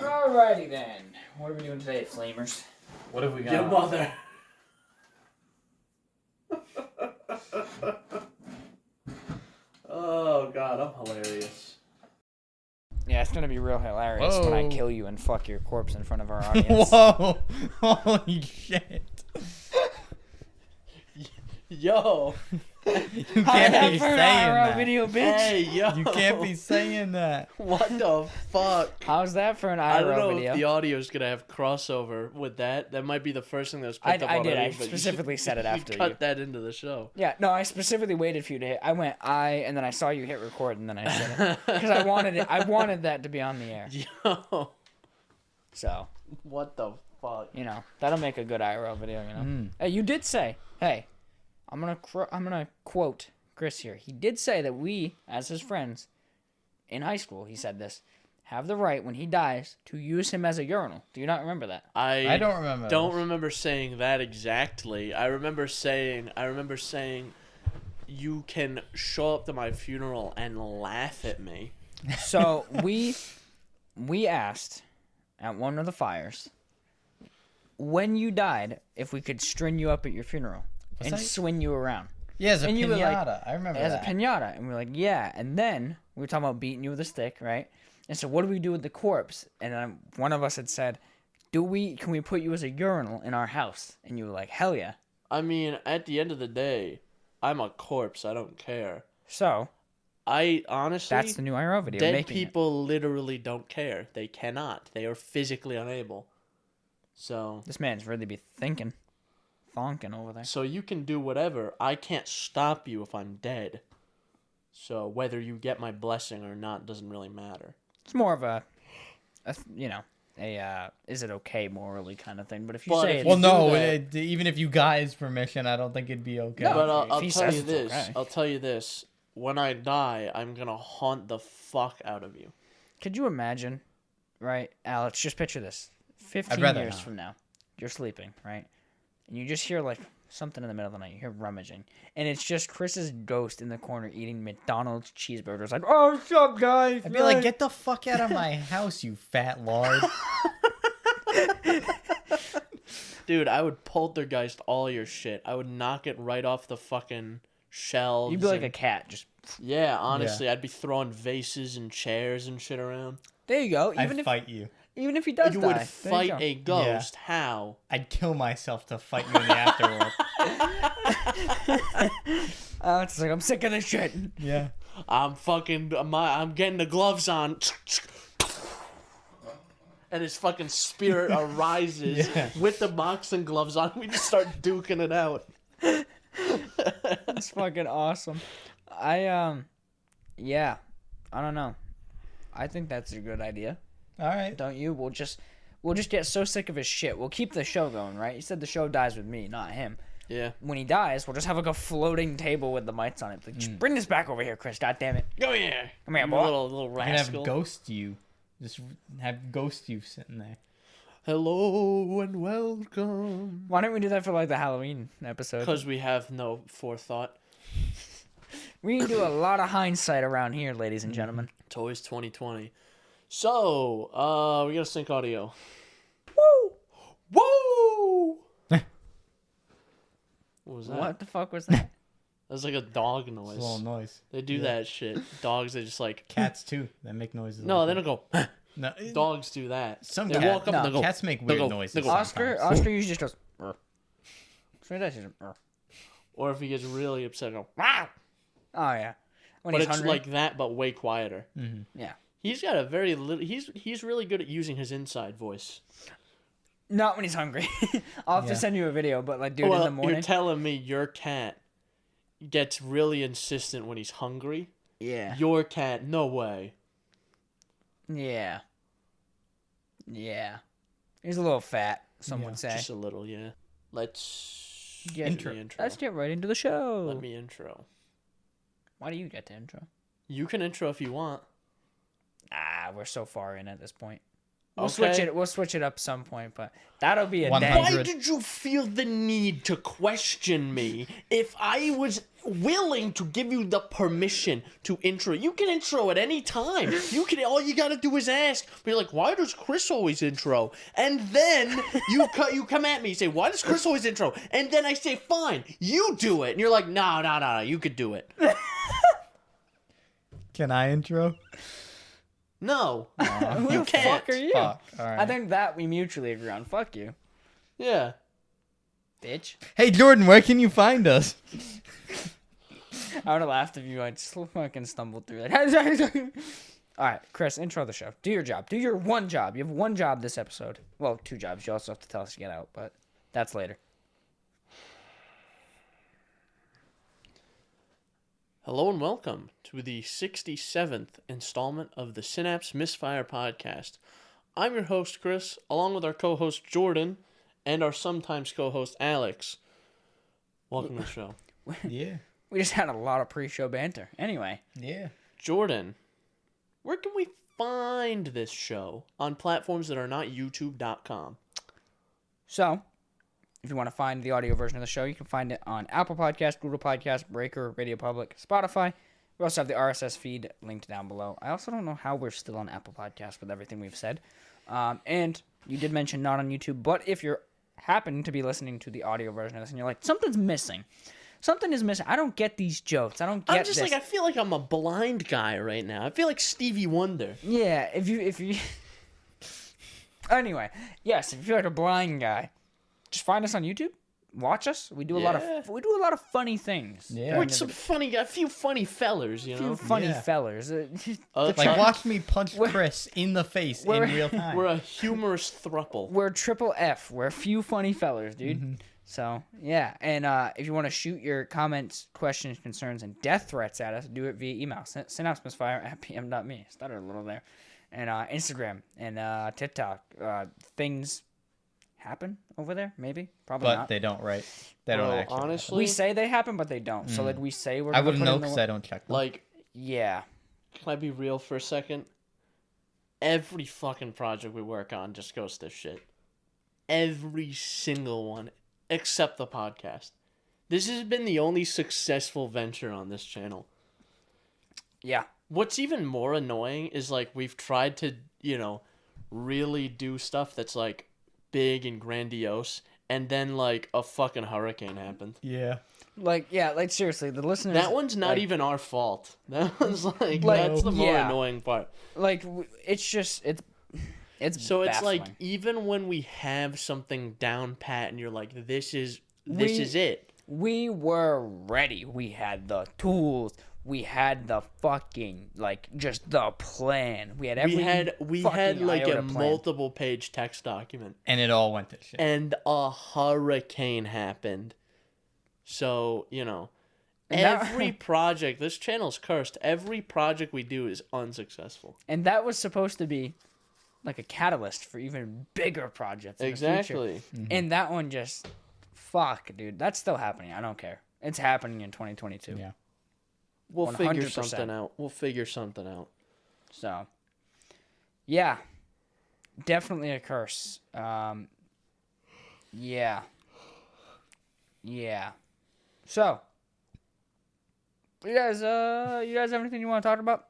Alrighty then. What are we doing today, Flamers? What have we got? Your mother. Oh god, I'm hilarious. Yeah, it's gonna be real hilarious when I Whoa. kill you and fuck your corpse in front of our audience. Whoa! Holy shit! Yo. You can't be saying that. video, bitch. Hey, yo. You can't be saying that. What the fuck? How's that for an I don't know IRL video? if the audio's gonna have crossover with that. That might be the first thing that was picked up I already. did. I but you specifically said it after cut you. that into the show. Yeah, no, I specifically waited for you to hit. I went and then I saw you hit record, and then I said it because I wanted it. I wanted that to be on the air. Yo. So What the fuck? you know that'll make a good IRL video. You know. Hey, you did say, hey, I'm gonna quote Chris here. He did say that we, as his friends, in high school, he said this, have the right when he dies to use him as a urinal. Do you not remember that? I don't remember. Don't this. remember saying that exactly. I remember saying you can show up to my funeral and laugh at me. So we asked at one of the fires when you died if we could string you up at your funeral and that? swing you around. Yeah, as a And you were like, pinata. I remember As that. a pinata. And we're like, yeah. And then we were talking about beating you with a stick, right? And so what do we do with the corpse? And then one of us had said, can we put you as a urinal in our house? And you were like, hell yeah. I mean, at the end of the day, I'm a corpse. I don't care. So I honestly, that's the new IRL video. dead making it. people literally don't care. They cannot. They are physically unable. So This man's really be thinking. Thonking over there. So you can do whatever. I can't stop you if I'm dead. So whether you get my blessing or not doesn't really matter. It's more of a is it okay morally kind of thing. But if you But say if it's you Well, no. that- Even if you got his permission, I don't think it'd be okay. No. But if I'll he tell says you it's this. okay. I'll tell you this. When I die, I'm gonna haunt the fuck out of you. Could you imagine, right, Alex, just picture this. 15 rather years not. from now, you're sleeping, right? And you just hear, like, something in the middle of the night. You hear rummaging. And it's just Chris's ghost in the corner eating McDonald's cheeseburgers. Like, oh, what's up, guys? I'd be like, get the fuck out of my house, you fat lard. Dude, I would poltergeist all your shit. I would knock it right off the fucking shelves. You'd be like a and- cat. Just Yeah, honestly, I'd be throwing vases and chairs and shit around. there you go. I'd fight you. Even if he does You die. would there you fight go. a ghost. How? I'd kill myself to fight you in the afterworld. It's like, I'm sick of this shit. Yeah. I'm getting the gloves on. And his fucking spirit arises Yeah. with the boxing gloves on. We just start duking it out. That's fucking awesome. I don't know. I think that's a good idea. All right. Don't you? We'll just get so sick of his shit. We'll keep the show going, right? He said the show dies with me, not him. Yeah. When he dies, we'll just have like a floating table with the mics on it. Like, just bring this back over here, Chris. God damn it. Go here. Come here, You boy. little You can rascal. have ghost you. Just have ghost you sitting there. Hello and welcome. Why don't we do that for like the Halloween episode? Because we have no forethought. We can do a lot of hindsight around here, ladies and gentlemen. Toys 2020. So, we gotta sync audio. Woo! Woo! What was that? What the fuck was that? That was like a dog It's noise. a little noise. They do that shit. Dogs, they just like... Cats too. That make noises. No, like they that. don't go... No. Dogs do that. Some They cat- walk up no, and they go... Cats make They'll weird go- noises. they'll go, Oscar usually just goes. "Rrr." So he does. He's just, "Rrr." Or if he gets really upset, he'll go... "Wow!" Oh yeah. When But he's it's hungry. like that, but way quieter. Yeah. He's got a very little... He's really good at using his inside voice. Not when he's hungry. I'll have to Yeah. send you a video, but like, dude, well, in the morning. you're telling me your cat gets really insistent when he's hungry? Yeah. Your cat, no way. Yeah. Yeah. He's a little fat, some Yeah. would say. Just a little, yeah. Let's Get get intro. the intro. Let's get right into the show. Let me intro. Why do you get the intro? You can intro if you want. Ah, we're so far in at this point. We'll Okay. switch it. We'll switch it up some point, but that'll be a 100. dang. Why did you feel the need to question me if I was willing to give you the permission to intro? You can intro at any time. All you gotta do is ask. Be like, why does Chris always intro? And then you come at me, say, why does Chris always intro? And then I say, fine, you do it. And you're like, no, you could do it. Can I intro? No, Who you the can't. fuck are you? Fuck. All right. I think that we mutually agree on. Fuck you, Yeah. bitch. Hey, Jordan, where can you find us? I would have laughed if you had fucking stumbled through that. All right, Chris, intro the show. Do your job. Do your one job. You have one job this episode. Well, two jobs. You also have to tell us to get out, but that's later. Hello and welcome to the 67th installment of the Synapse Misfire Podcast. I'm your host, Chris, along with our co-host, Jordan, and our sometimes co-host, Alex. Welcome to the show. Yeah. We just had a lot of pre-show banter. Anyway, Yeah. Jordan, where can we find this show on platforms that are not youtube.com? so if you want to find the audio version of the show, you can find it on Apple Podcast, Google Podcast, Breaker, Radio Public, Spotify. We also have the RSS feed linked down below. I also don't know how we're still on Apple Podcast with everything we've said. And you did mention not on YouTube, but if you're happen to be listening to the audio version of this and you're like, something's missing. Something is missing. I don't get these jokes. I don't get I'm just this. like, I feel like I'm a blind guy right now. I feel like Stevie Wonder. Yeah, if you Anyway, yes, if you're like a blind guy, just find us on YouTube. Watch us. We do a lot of funny things. Yeah. We're some a few funny fellers, you A few know? funny Yeah. fellers. Like, watch me punch Chris in the face in real time. We're a humorous thruple. We're triple F. We're a few funny fellers, dude. Mm-hmm. So, yeah. And if you want to shoot your comments, questions, concerns, and death threats at us, do it via email. synapsemisfire@pm.me. Stuttered a little there. And Instagram and TikTok. Things happen over there, maybe? Probably But not. they don't, right? They don't Bro, actually. honestly, We say they happen, but they don't. So, like, we say we're I gonna wouldn't put it know in the because I don't check them. like, Yeah. can I be real for a second? Every fucking project we work on just goes to shit. Every single one, except the podcast. This has been the only successful venture on this channel. Yeah. What's even more annoying is, like, we've tried to, really do stuff that's, like, big and grandiose, and then, like, a fucking hurricane happened. Yeah. Like, seriously, the listeners... That one's not like, even our fault. That one's, like that's the more yeah. annoying part. Like, it's just... It's So it's baffling. like, even when we have something down pat and you're like, this is it. We were ready. We had the tools. We had the fucking, like, just the plan. We had every We had like iota a plan. multiple page text document. And it all went to shit. And a hurricane happened. So, And that- every project, this channel's cursed. Every project we do is unsuccessful. And that was supposed to be, like, a catalyst for even bigger projects in the future. Exactly. And that one just... Fuck, dude. That's still happening. I don't care. It's happening in 2022. Yeah. We'll figure 100%. something out. So, yeah. Definitely a curse. Yeah. So, you guys have anything you want to talk about?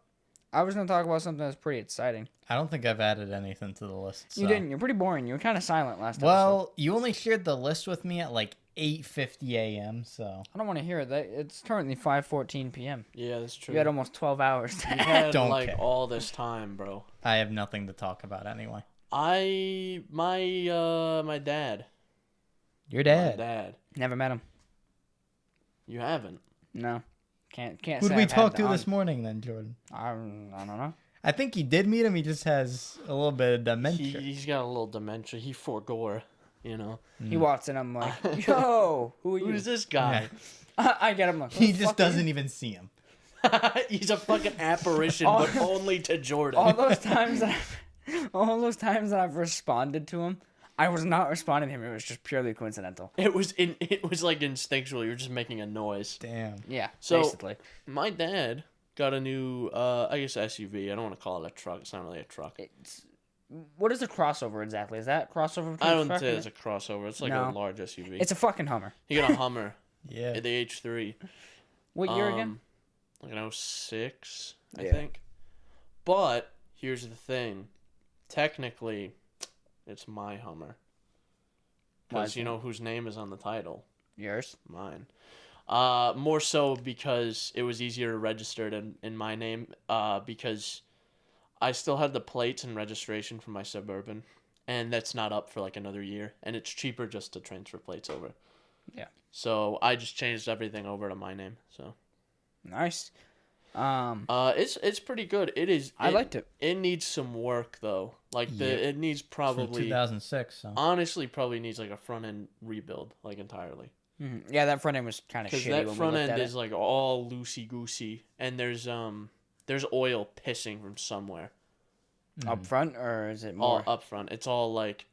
I was going to talk about something that's pretty exciting. I don't think I've added anything to the list. You so. didn't. You're pretty boring. You were kind of silent last episode. Well, you only shared the list with me at like 8:50 a.m. So I don't want to hear it. It's currently 5:14 p.m. Yeah, that's true. You had almost 12 hours. You had Don't like care. all this time, bro. I have nothing to talk about anyway. My dad. Your My dad. dad. Never met him. You haven't. No. Can't Who say did we I've had talk to the this morning then, Jordan? I don't know. I think he did meet him. He just has a little bit of dementia. He's got a little dementia. He forgore, you know. He walks in, I'm like, yo, who are you? Who's this guy? I get him like, He just doesn't even see him. He's a fucking apparition, Oh. but only to Jordan. all those times that I've responded to him, I was not responding to him. It was just purely coincidental. It was like instinctual. You're just making a noise. Damn. Yeah, So- basically. My dad got a new, I guess SUV. I don't want to call it a truck. It's not really a truck. What is a crossover exactly? Is that crossover? Between I don't truck say and- it's a crossover. It's like No. a large SUV. It's a fucking Hummer. You got a Hummer. Yeah. The H3. What year again? Like an 06, I Yeah. think. But here's the thing. Technically, it's my Hummer. Why Because is you that? know whose name is on the title? Yours. Mine. More so because it was easier to register it in my name. Because I still had the plates and registration for my Suburban, and that's not up for like another year, and it's cheaper just to transfer plates over. Yeah. So I just changed everything over to my name. So Nice. it's pretty good. It is. I liked it. It needs some work though. Like it needs From probably 2006. So. honestly probably needs like a front end rebuild like entirely. Mhm. Yeah, that front end was kind of shitty Because that when front we looked end at is like all loosey goosey, and there's oil pissing from somewhere. it. Up front, or is it more? All up front. It's all like,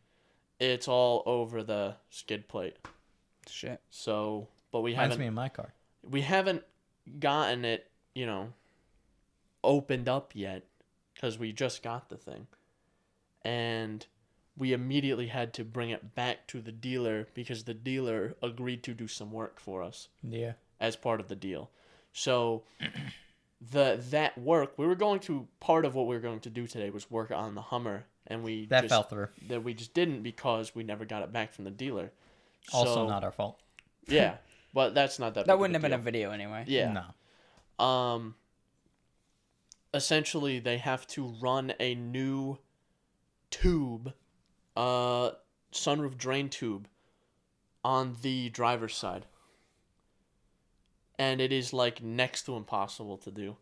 it's all over the skid plate. Shit. So, but we Reminds haven't me of my car. gotten it, opened up yet, because we just got the thing, and we immediately had to bring it back to the dealer because the dealer agreed to do some work for us Yeah. as part of the deal. So that work part of what we were going to do today was work on the Hummer, and That fell through. that we just didn't because we never got it back from the dealer. Also So, not our fault. yeah, but that's not that. That big wouldn't have of been a deal. video anyway. Yeah. No. Essentially they have to run a new tube, sunroof drain tube on the driver's side. And it is like next to impossible to do.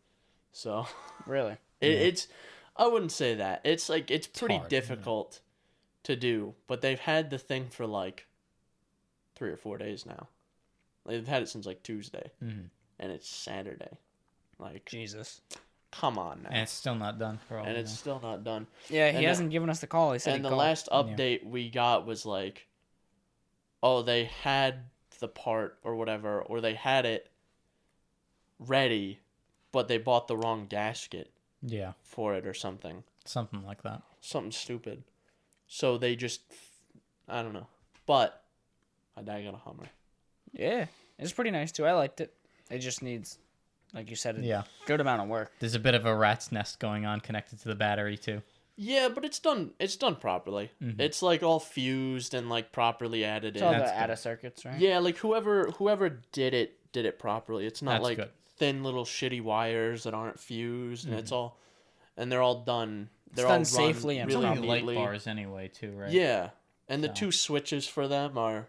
So Really. it's I wouldn't say that. It's like it's pretty hard, difficult to do, but they've had the thing for like 3 or 4 days now. They've had it since like Tuesday. Mhm. And it's Saturday. Like Jesus. come on now. And it's still not done. For all And we it's know. still not done. Yeah, he And hasn't given us the call. He said And he'd the call. last update we got was like, oh, they had the part or whatever, or they had it ready, but they bought the wrong gasket Yeah. for it or something. Something like that. Something stupid. So they just, I don't know. But I got a Hummer. Yeah, it's pretty nice too. I liked it. It just needs, like you said, a Yeah. good amount of work. There's a bit of a rat's nest going on connected to the battery too. Yeah, but it's done. It's done properly. Mhm. It's like all fused and like properly added It's in. all That's the good. ADA circuits, right? Yeah, like whoever did it properly. It's not That's like good. thin little shitty wires that aren't fused, and it's all, and they're all done. They're done all run safely and really Probably light neatly. bars anyway too, right? Yeah, and the So. 2 switches for them are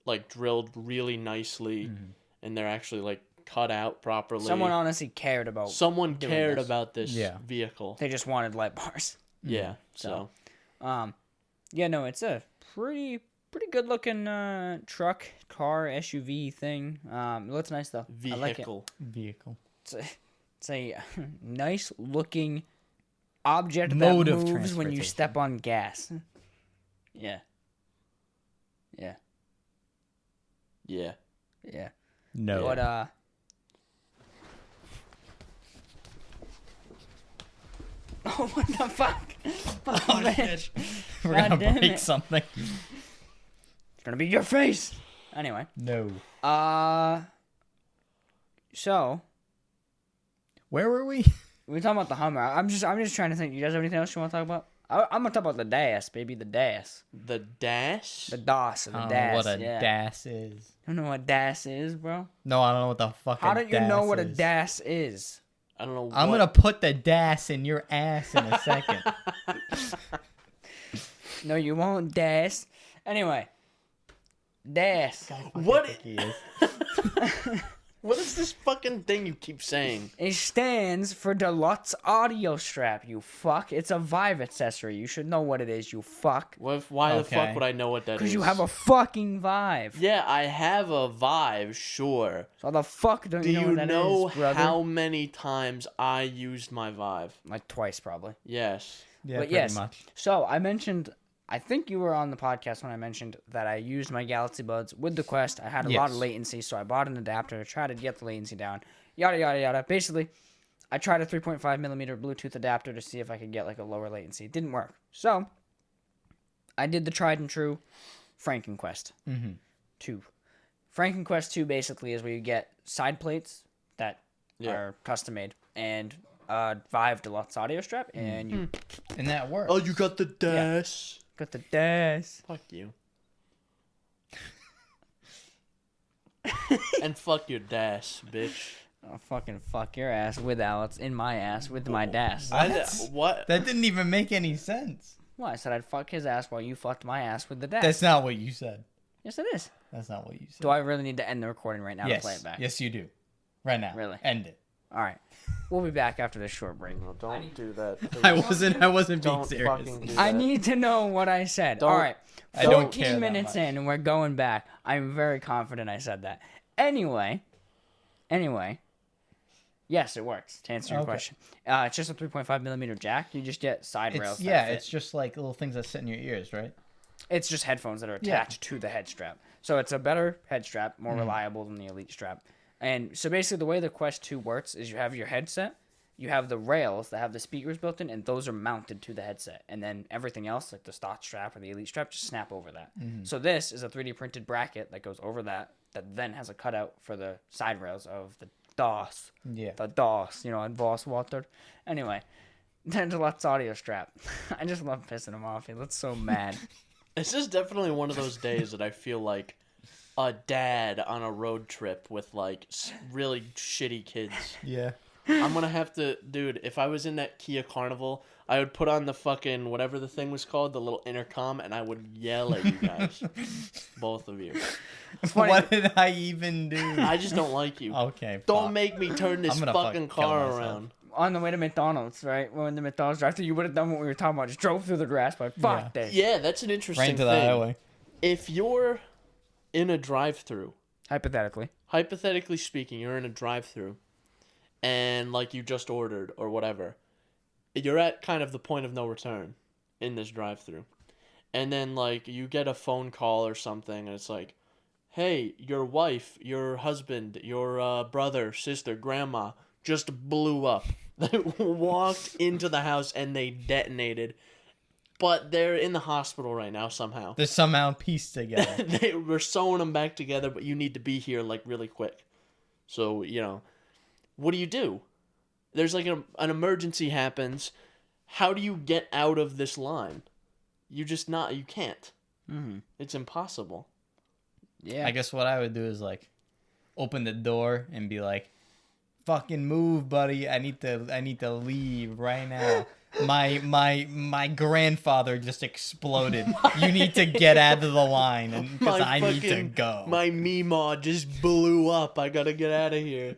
like drilled really nicely, Mhm. and they're actually like cut out properly. Someone honestly cared about. Someone doing cared this. about this Yeah. vehicle. They just wanted light bars. Yeah, so Yeah, no, it's a pretty good looking truck, car, SUV thing. It looks nice though. I like it. Vehicle. It's a nice looking object Mode that of moves when you transportation. step on gas. Yeah. Yeah. yeah. Yeah. No. But oh, what the fuck? Oh, Man. shit. We're God gonna damn break it. something. It's gonna be your face. Anyway. No. So Where were we? we're talking about the Hummer. I'm just trying to think. You guys have anything else you want to talk about? I'm gonna talk about the DAS, baby. The DAS. The dash. The DOS. Or the I don't DAS. know what a yeah. DAS is. You don't know what DAS is, bro? No, I don't know what the fuck How a don't you know DAS what a is. DAS is? I don't know. I'm what- gonna put the DAS in your ass in a second. No, you won't, DAS. Anyway. DAS. What? He is. What is this fucking thing you keep saying? It stands for Deluxe Audio Strap, you fuck. It's a Vive accessory. You should know what it is, you fuck. Why the fuck Okay. would I know what that is? Because you have a fucking Vive. Yeah, I have a Vive, sure. So the fuck don't Do you know you what that know is, brother? how many times I used my Vive? Like twice, probably. Yes. Yeah, But pretty yes. much. So I mentioned, I think you were on the podcast when I mentioned that I used my Galaxy Buds with the Quest. I had a lot of Yes. latency, so I bought an adapter to try to get the latency down. Yada, yada, yada. Basically, I tried a 3.5 millimeter Bluetooth adapter to see if I could get like a lower latency. It didn't work. So I did the tried and true Frankenquest 2. Frankenquest 2 basically is where you get side plates that are custom made and Vive Deluxe audio strap, and you And that works. Oh, you got the dash. got the dash. Fuck you. And fuck your dash, bitch. Oh, fucking fuck your ass with Alex in my ass with my dash. What? That didn't even make any sense. Well, I said I'd fuck his ass while you fucked my ass with the dash. That's not what you said. Yes, it is. That's not what you said. Do I really need to end the recording right now yes. to play it back? Yes, you do. Right now. Really? End it. All right. We'll be back after this short break. No, don't do that. Please. I wasn't being Don't serious. fucking do that. I need to know what I said. Don't- All right. I don't 14 care that minutes much. in and we're going back. I'm very confident I said that. Anyway. Yes, it works. To answer your Okay. question. It's just a 3.5 millimeter jack. You just get side rails. Yeah, it's just like little things that sit in your ears, right? It's just headphones that are attached to the head strap. So it's a better head strap, more reliable than the Elite strap. And so basically the way the Quest 2 works is you have your headset, you have the rails that have the speakers built in, and those are mounted to the headset. And then everything else, like the stock strap or the Elite strap, just snap over that. So this is a 3D printed bracket that goes over that then has a cutout for the side rails of the DOS. Yeah. The DOS, and Voss Walter. Anyway, then Deluxe audio strap. I just love pissing him off. He looks so mad. This is definitely one of those days that I feel like a dad on a road trip with like really shitty kids. Yeah. I'm gonna have to, dude. If I was in that Kia Carnival, I would put on the fucking whatever the thing was called, the little intercom, and I would yell at you guys, both of you. Funny. What did I even do? I just don't like you. Okay. Don't fuck. make me turn this I'm gonna fucking fucking kill car myself. around. On the way to McDonald's, right? When the McDonald's drive-thru, you would have done what we were talking about. Just drove through the grass, but fuck this. Yeah, that's an interesting Right into the thing. highway. If you're in a drive-through, hypothetically speaking, you're in a drive-through, and like you just ordered or whatever, you're at kind of the point of no return in this drive-through, and then like you get a phone call or something, and it's like, hey, your wife, your husband, your brother, sister, grandma just blew up. They walked into the house and they detonated, but they're in the hospital right now somehow. They're somehow pieced together. They were sewing them back together, but you need to be here like really quick. So, what do? There's like an emergency happens. How do you get out of this line? You can't. Mm-hmm. It's impossible. Yeah. I guess what I would do is like open the door and be like, fucking move, buddy. I need to leave right now. My grandfather just exploded. You need to get out of the line because I need to go. My Meemaw just blew up. I gotta get out of here.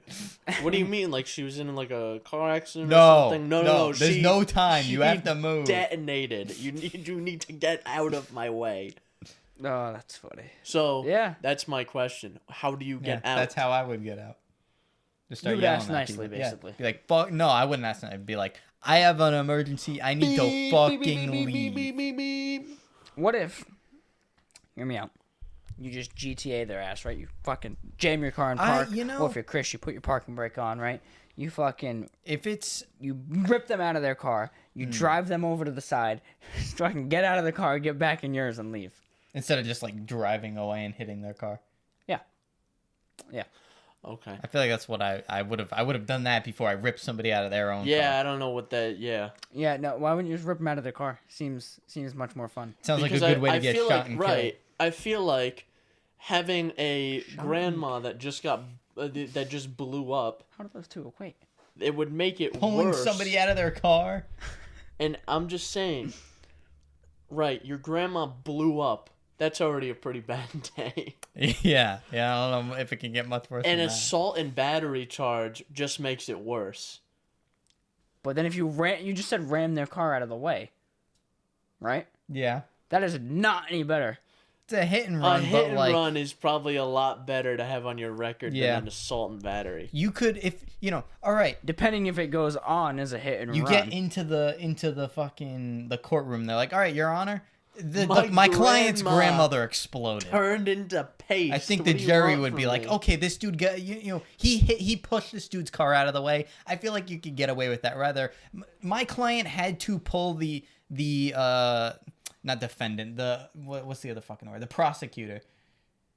What do you mean? Like she was in like a car accident or something? No. There's no time. You have to she move. Detonated. You need to get out of my way. Oh, that's funny. So Yeah. that's my question. How do you get out? That's how I would get out. Just start You would yelling ask at nicely, people. basically. Yeah. Be like, fuck. No, I wouldn't ask nicely. I'd be like, I have an emergency. I need to fucking leave. What if, hear me out, you just GTA their ass, right? You fucking jam your car in park. Or if you're Chris, you put your parking brake on, right? You fucking, you rip them out of their car. You drive them over to the side. Fucking get out of the car, get back in yours, and leave. Instead of just like driving away and hitting their car. Yeah. Okay. I feel like that's what I would have done that before I ripped somebody out of their own Yeah, car. I don't know what that. Yeah. Yeah, no, why wouldn't you just rip them out of their car? Seems much more fun. Sounds Because like a good way to I get feel shot like, and right. killed. I feel like having a grandma that just got that just blew up, How do those two equate? it would make it Pulling worse. somebody out of their car. And I'm just saying, right? Your grandma blew up. That's already a pretty bad day. Yeah. I don't know if it can get much worse An than that. assault and battery charge just makes it worse. But then if you just said ram their car out of the way, right? Yeah. That is not any better. It's a hit and A run, hit but and like run is probably a lot better to have on your record Yeah. than an assault and battery. you could all right. Depending if it goes on as a hit and You run. get into the fucking the courtroom. They're like, all right, Your Honor, My my client's grandma grandmother exploded. Turned into taste. I think What the do you jury want would be from like, me? okay, this dude got he pushed this dude's car out of the way. I feel like you could get away with that. Rather, my client had to pull the not defendant, what's the other fucking word? The prosecutor.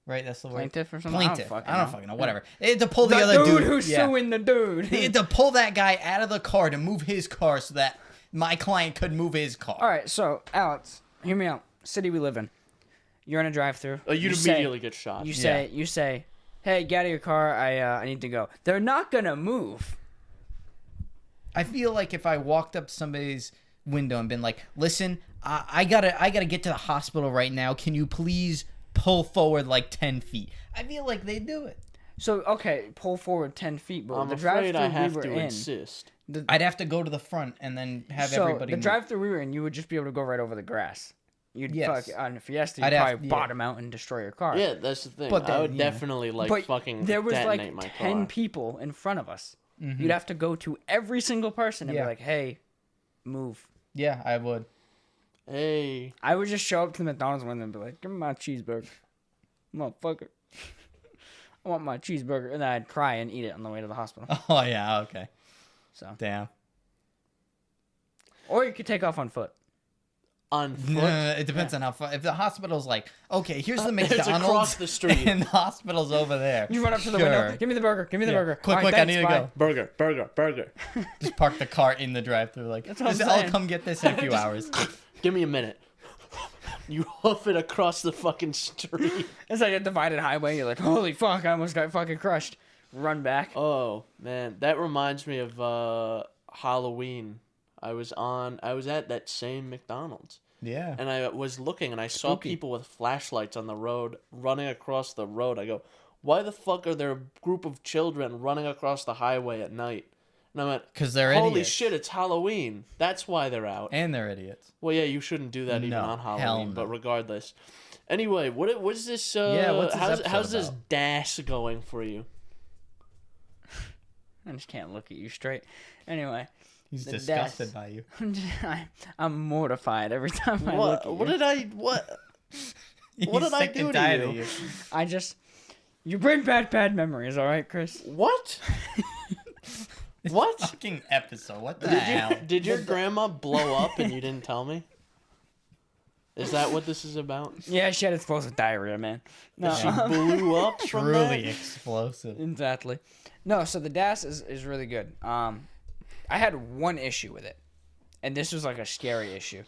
Right, that's the word. Plaintiff or something? Plaintiff. I don't fucking know. Whatever. They had to pull the The other dude. who's suing the dude. They had to pull that guy out of the car to move his car so that my client could move his car. All right, so Alex, hear me out. City we live in. You're in a drive-through. Oh, you'd immediately get shot. You say, hey, get out of your car. I need to go. They're not gonna move. I feel like if I walked up to somebody's window and been like, listen, I gotta get to the hospital right now. Can you please pull forward like 10 feet? I feel like they do it. So okay, pull forward 10 feet, but I'm the afraid drive-through I have we were to in. insist. I'd have to go to the front and then have So everybody the move. drive-through we were in, you would just be able to go right over the grass. You'd Yes. fuck on a Fiesta. You'd I'd have- probably yeah. bottom out and destroy your car. Yeah, that's the thing. But I then, would yeah. definitely But fucking there was detonate like my 10 car. people in front of us. You'd have to go to every single person and Yeah. be like, "Hey, move." Yeah, I would. Hey, I would just show up to the McDonald's window and be like, "Give me my cheeseburger, motherfucker. I want my cheeseburger," and then I'd cry and eat it on the way to the hospital. Oh yeah, okay. So, Damn. or you could take off on foot. on foot. No, it depends on how far. If the hospital's like, okay, here's the It's McDonald's across the street. and the hospital's over there. You run up to the Sure. window. Give me the burger. Give me the Yeah. burger. Quick, All right, quick, I thanks, need to bye. go. Burger. Just park the car in the drive-thru. Like, That's what I'm I'll saying. come get this in a few hours. Give me a minute. You hoof it across the fucking street. It's like a divided highway. You're like, holy fuck, I almost got fucking crushed. Run back. Oh man, that reminds me of Halloween. I was at that same McDonald's. Yeah. And I was looking, and I saw Spooky. people with flashlights on the road running across the road. I go, why the fuck are there a group of children running across the highway at night? And I went, Because they're holy idiots. shit, it's Halloween. That's why they're out. And they're idiots. Well, yeah, you shouldn't do that even No, on hell Halloween, no. but regardless. Anyway, what's this? What's this how's episode this about? dash going for you? I just can't look at you straight. Anyway, He's The disgusted death. by you. I'm mortified every time I look at you. What did I What He's did I sick do and to tired you? of I just... You bring bad memories, all right, Chris? What? What? Fucking episode. What the hell? Did your grandma blow up and you didn't tell me? Is that what this is about? Yeah, she had explosive diarrhea, man. No, She blew up from Truly that? explosive. exactly. No, so the DAS is really good. I had one issue with it, and this was like a scary issue.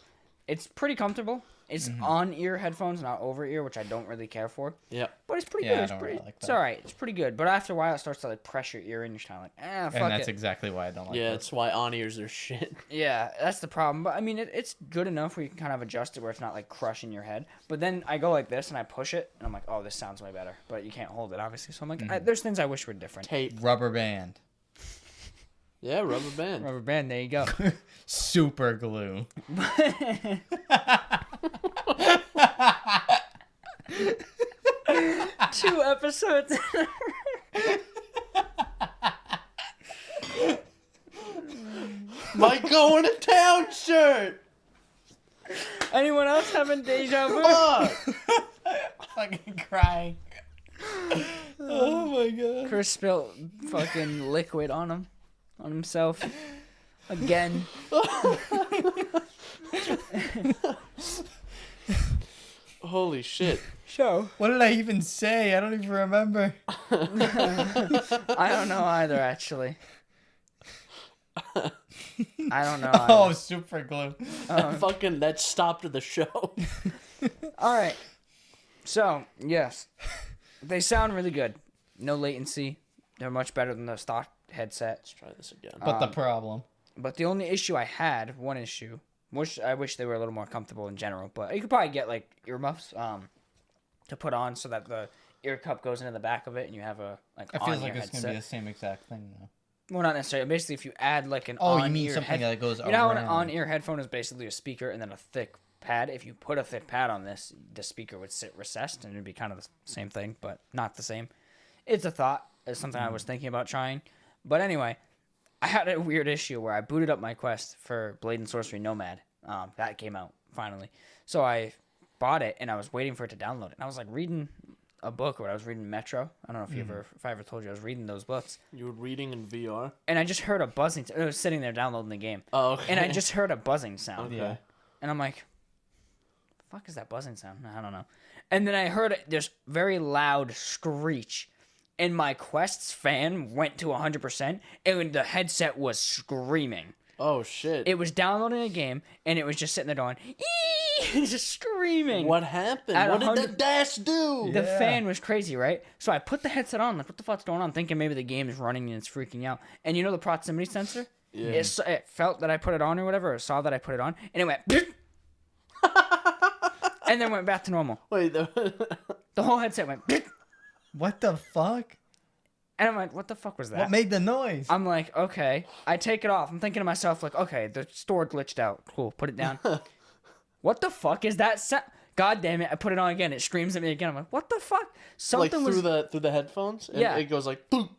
It's pretty comfortable. It's on-ear headphones, not over-ear, which I don't really care for. Yep. But it's pretty Yeah, good. I It's don't pretty. really like It's that. all right. It's pretty good. But after a while, it starts to like press your ear, and you're kind of like, fuck And that's it. exactly why I don't like Yeah, it. that's why on-ears are shit. Yeah, that's the problem. But I mean, it's good enough where you can kind of adjust it where it's not like crushing your head. But then I go like this and I push it, and I'm like, oh, this sounds way better. But you can't hold it, obviously. So I'm like, there's things I wish were different. Tape. Rubber band. Yeah, rubber band. Rubber band, there you go. Super glue. 2 episodes. My going to town shirt. Anyone else having deja vu? Fuck. Fucking crying. Oh my god. Chris spilled fucking liquid on himself. Again. Holy shit. Show. What did I even say? I don't even remember. I don't know either, actually. I don't know. Oh, Either. super glue. Fucking that stopped the show. All right. So, yes. They sound really good. No latency. They're much better than the stock headset. Let's try this again. But the problem. But the only issue I had, one issue, which I wish they were a little more comfortable in general, but you could probably get like earmuffs to put on so that the ear cup goes into the back of it and you have a like It on-ear feels like it's headset. gonna be the same exact thing though. Well, not necessarily. Basically, if you add like an Oh, on-ear you mean something head- that goes You know how an around. on-ear headphone is basically a speaker and then a thick pad? If you put a thick pad on this, the speaker would sit recessed and it'd be kind of the same thing, but not the same. It's a thought. It's something I was thinking about trying. But anyway, I had a weird issue where I booted up my Quest for Blade and Sorcery Nomad. That came out finally. So I bought it and I was waiting for it to download it. And I was like reading a book where I was reading Metro. I don't know if I ever told you I was reading those books. You were reading in VR? And I just heard a buzzing. I was sitting there downloading the game. Oh, okay. And I just heard a buzzing sound. Okay. Yeah. And I'm like, the fuck is that buzzing sound? I don't know. And then I heard this very loud screech. And my Quest's fan went to 100%. And the headset was screaming. Oh, shit. It was downloading a game. And it was just sitting there going, eee! Just screaming. What happened? At What did 100 the dash do? The Yeah. fan was crazy, right? So I put the headset on, like, what the fuck's going on? Thinking maybe the game is running and it's freaking out. And you know the proximity sensor? Yeah. It felt that I put it on or whatever, or saw that I put it on, and it went, and then went back to normal. Wait, The whole headset went, What the fuck? and I'm like, what the fuck was that? What made the noise? I'm like, okay. I take it off. I'm thinking to myself, like, okay, the store glitched out. Cool, put it down. What the fuck is that? God damn it! I put it on again. It screams at me again. I'm like, what the fuck? like Something through was. the headphones? And Yeah. It goes like, boom.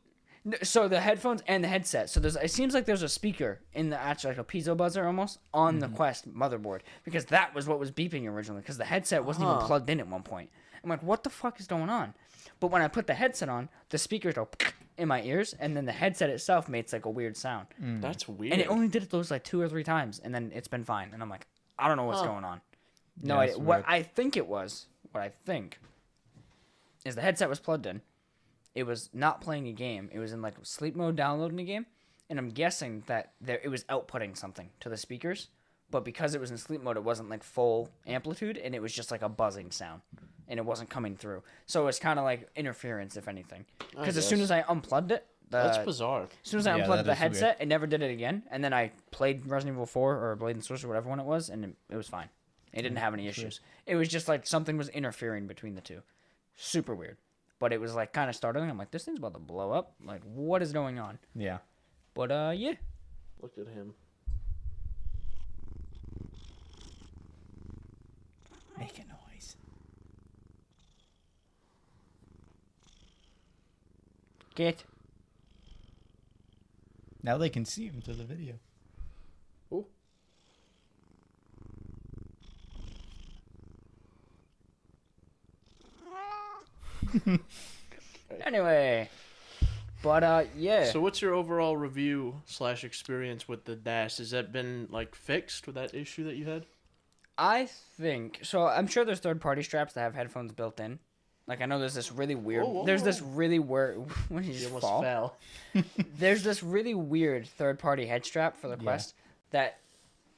So the headphones and the headset. So it seems like there's a speaker in the actually like a piezo buzzer almost on the Quest motherboard because that was what was beeping originally because the headset wasn't even plugged in at one point. I'm like, what the fuck is going on? But when I put the headset on, the speakers go in my ears, and then the headset itself makes like a weird sound. That's weird. And it only did it those like 2 or 3 times, and then it's been fine. And I'm like, I don't know what's going on. No Yeah, idea. it's What weird. I think it was, is the headset was plugged in. It was not playing a game. It was in like sleep mode downloading a game. And I'm guessing that it was outputting something to the speakers. But because it was in sleep mode, it wasn't like full amplitude. And it was just like a buzzing sound. And it wasn't coming through. So it was kind of like interference, if anything. Because as soon as I unplugged it, That's bizarre. as soon as I Yeah, unplugged that the is weird. headset, it never did it again. And then I played Resident Evil 4 or Blade and Switch or whatever one it was. And it was fine. It didn't have any issues. It was just like something was interfering between the two. Super weird. But it was like kind of startling. I'm like, this thing's about to blow up. Like, what is going on? Yeah. But yeah. Look at him. Make a noise. Get. Now they can see him through the video. Oh. Anyway. But yeah. So what's your overall review / experience with the dash? Has that been like fixed with that issue that you had? I think so. I'm sure there's third-party straps that have headphones built in. Like I know there's this really weird. Whoa, there's whoa. this really weird. When you You just almost fall. fell. There's this really weird third-party head strap for the Quest that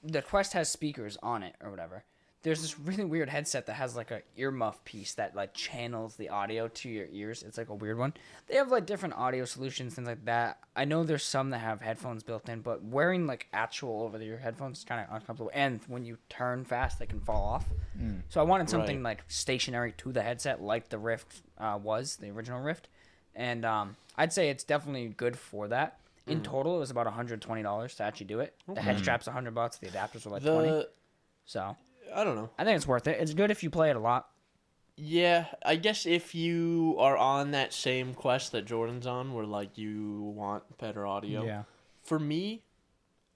the Quest has speakers on it or whatever. There's this really weird headset that has like a earmuff piece that like channels the audio to your ears. It's like a weird one. They have like different audio solutions, things like that. I know there's some that have headphones built in, but wearing like actual over-the-ear headphones is kind of uncomfortable. And when you turn fast, they can fall off. So I wanted something like stationary to the headset, like the Rift was, the original Rift. And I'd say it's definitely good for that. In total, it was about $120 to actually do it. The head strap's $100. The adapters were like 20. So I don't know. I think it's worth it. It's good if you play it a lot. Yeah, I guess if you are on that same quest that Jordan's on, where like you want better audio. Yeah. For me,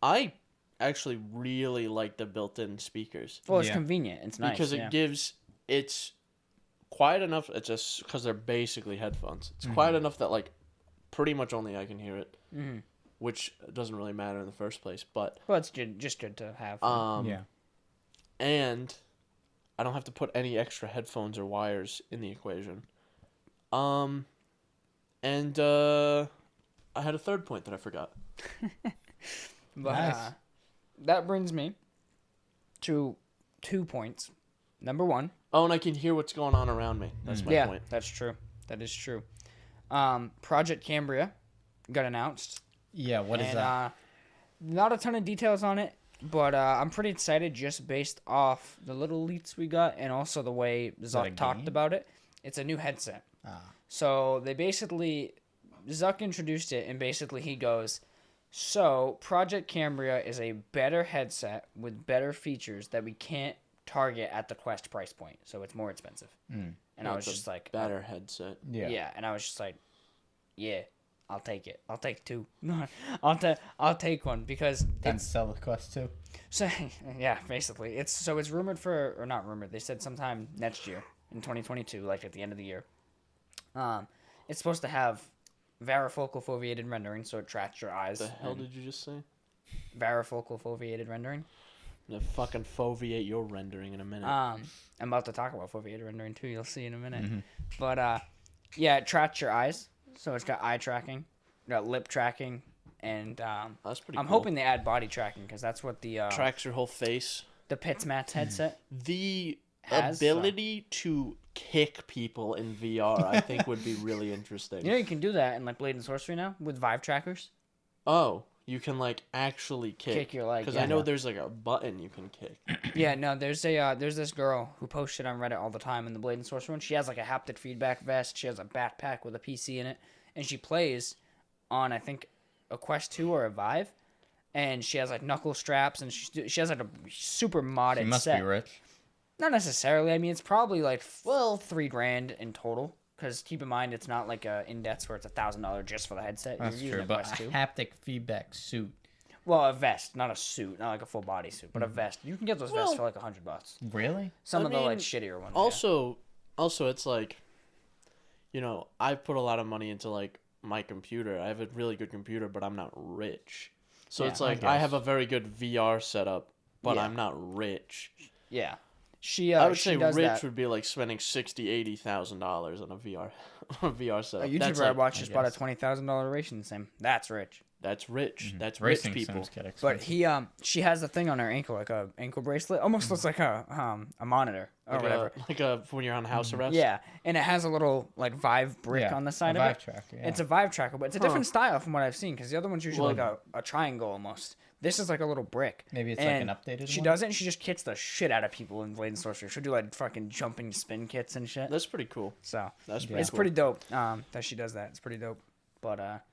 I actually really like the built-in speakers Well, it's Yeah. convenient. It's nice. because it's quiet enough. It's just because they're basically headphones. It's quiet enough that like pretty much only I can hear it, which doesn't really matter in the first place. But Well, it's just good to have. Yeah. and I don't have to put any extra headphones or wires in the equation. And I had a third point that I forgot. But Nice. that brings me to 2 points. Number one. Oh, and I can hear what's going on around me. That's my Yeah, point. that's true. That is true. Project Cambria got announced. Yeah. What is that? Not a ton of details on it, but I'm pretty excited just based off the little leaks we got and also the way that a Zuck talked game? about it. It's a new headset. So they basically, Zuck introduced it and basically he goes, so Project Cambria is a better headset with better features that we can't target at the Quest price point. So it's more expensive. And I was It's a just like, better headset. yeah. And I was just like, yeah, I'll take it. I'll take 2. I'll take one because And it's sell the Quest too. so yeah, basically it's rumored for, or not rumored. They said sometime next year in 2022, like at the end of the year. It's supposed to have varifocal foveated rendering, so it tracks your eyes. The hell did you just say? Varifocal foveated rendering. I'm gonna fucking foveate your rendering in a minute. I'm about to talk about foveated rendering too. You'll see in a minute. But yeah, it tracks your eyes, so it's got eye tracking, got lip tracking, and That's pretty. I'm cool. hoping they add body tracking because that's what the Tracks your whole face. the Pitsmats headset The has. ability to kick people in VR, I think, would be really interesting. You know, you can do that in like Blade and Sorcery now with Vive trackers. Oh, you can like actually Kick your leg. Because Yeah. I know there's like a button you can kick. Yeah, no, there's this girl who posts shit on Reddit all the time in the Blade and Sorcery one. She has like a haptic feedback vest. She has a backpack with a PC in it, and she plays on I think a Quest 2 or a Vive, and she has like knuckle straps, and she has like a super modded She must set. be rich. Not necessarily. I mean, it's probably like $3,000 in total. Because keep in mind, it's not like a Index where it's $1,000 just for the headset. That's You're true, using a but Quest 2. a haptic feedback suit. Well, a vest, not a suit, not like a full body suit, but a vest. You can get those vests for like $100. Really? Some I of the like mean, shittier ones. Also, it's like, you know, I put a lot of money into like my computer. I have a really good computer, but I'm not rich. So Yeah, it's I like I have a very good VR setup, but Yeah. I'm not rich. Yeah. She I would she say does rich that. would be like spending $60,000-$80,000 on a VR on a VR setup. A YouTuber That's I like, watched just bought a guess. $20,000 racing sim. That's rich. that's rich. That's Racing rich people. sims get But expensive. she has a thing on her ankle, like a ankle bracelet, almost looks like a monitor or Like whatever. when you're on house arrest. Yeah, and it has a little like Vive brick Yeah, on the side a of Vive it. tracker, yeah. It's a Vive tracker, but it's a different style from what I've seen because the other one's usually Well- like a triangle almost. This is like a little brick. Maybe it's like And an updated She one? does it and she just kits the shit out of people in Blade and Sorcery. She'll do like fucking jumping spin kits and shit. That's pretty cool. So That's pretty it's cool. pretty dope that she does that. It's pretty dope. But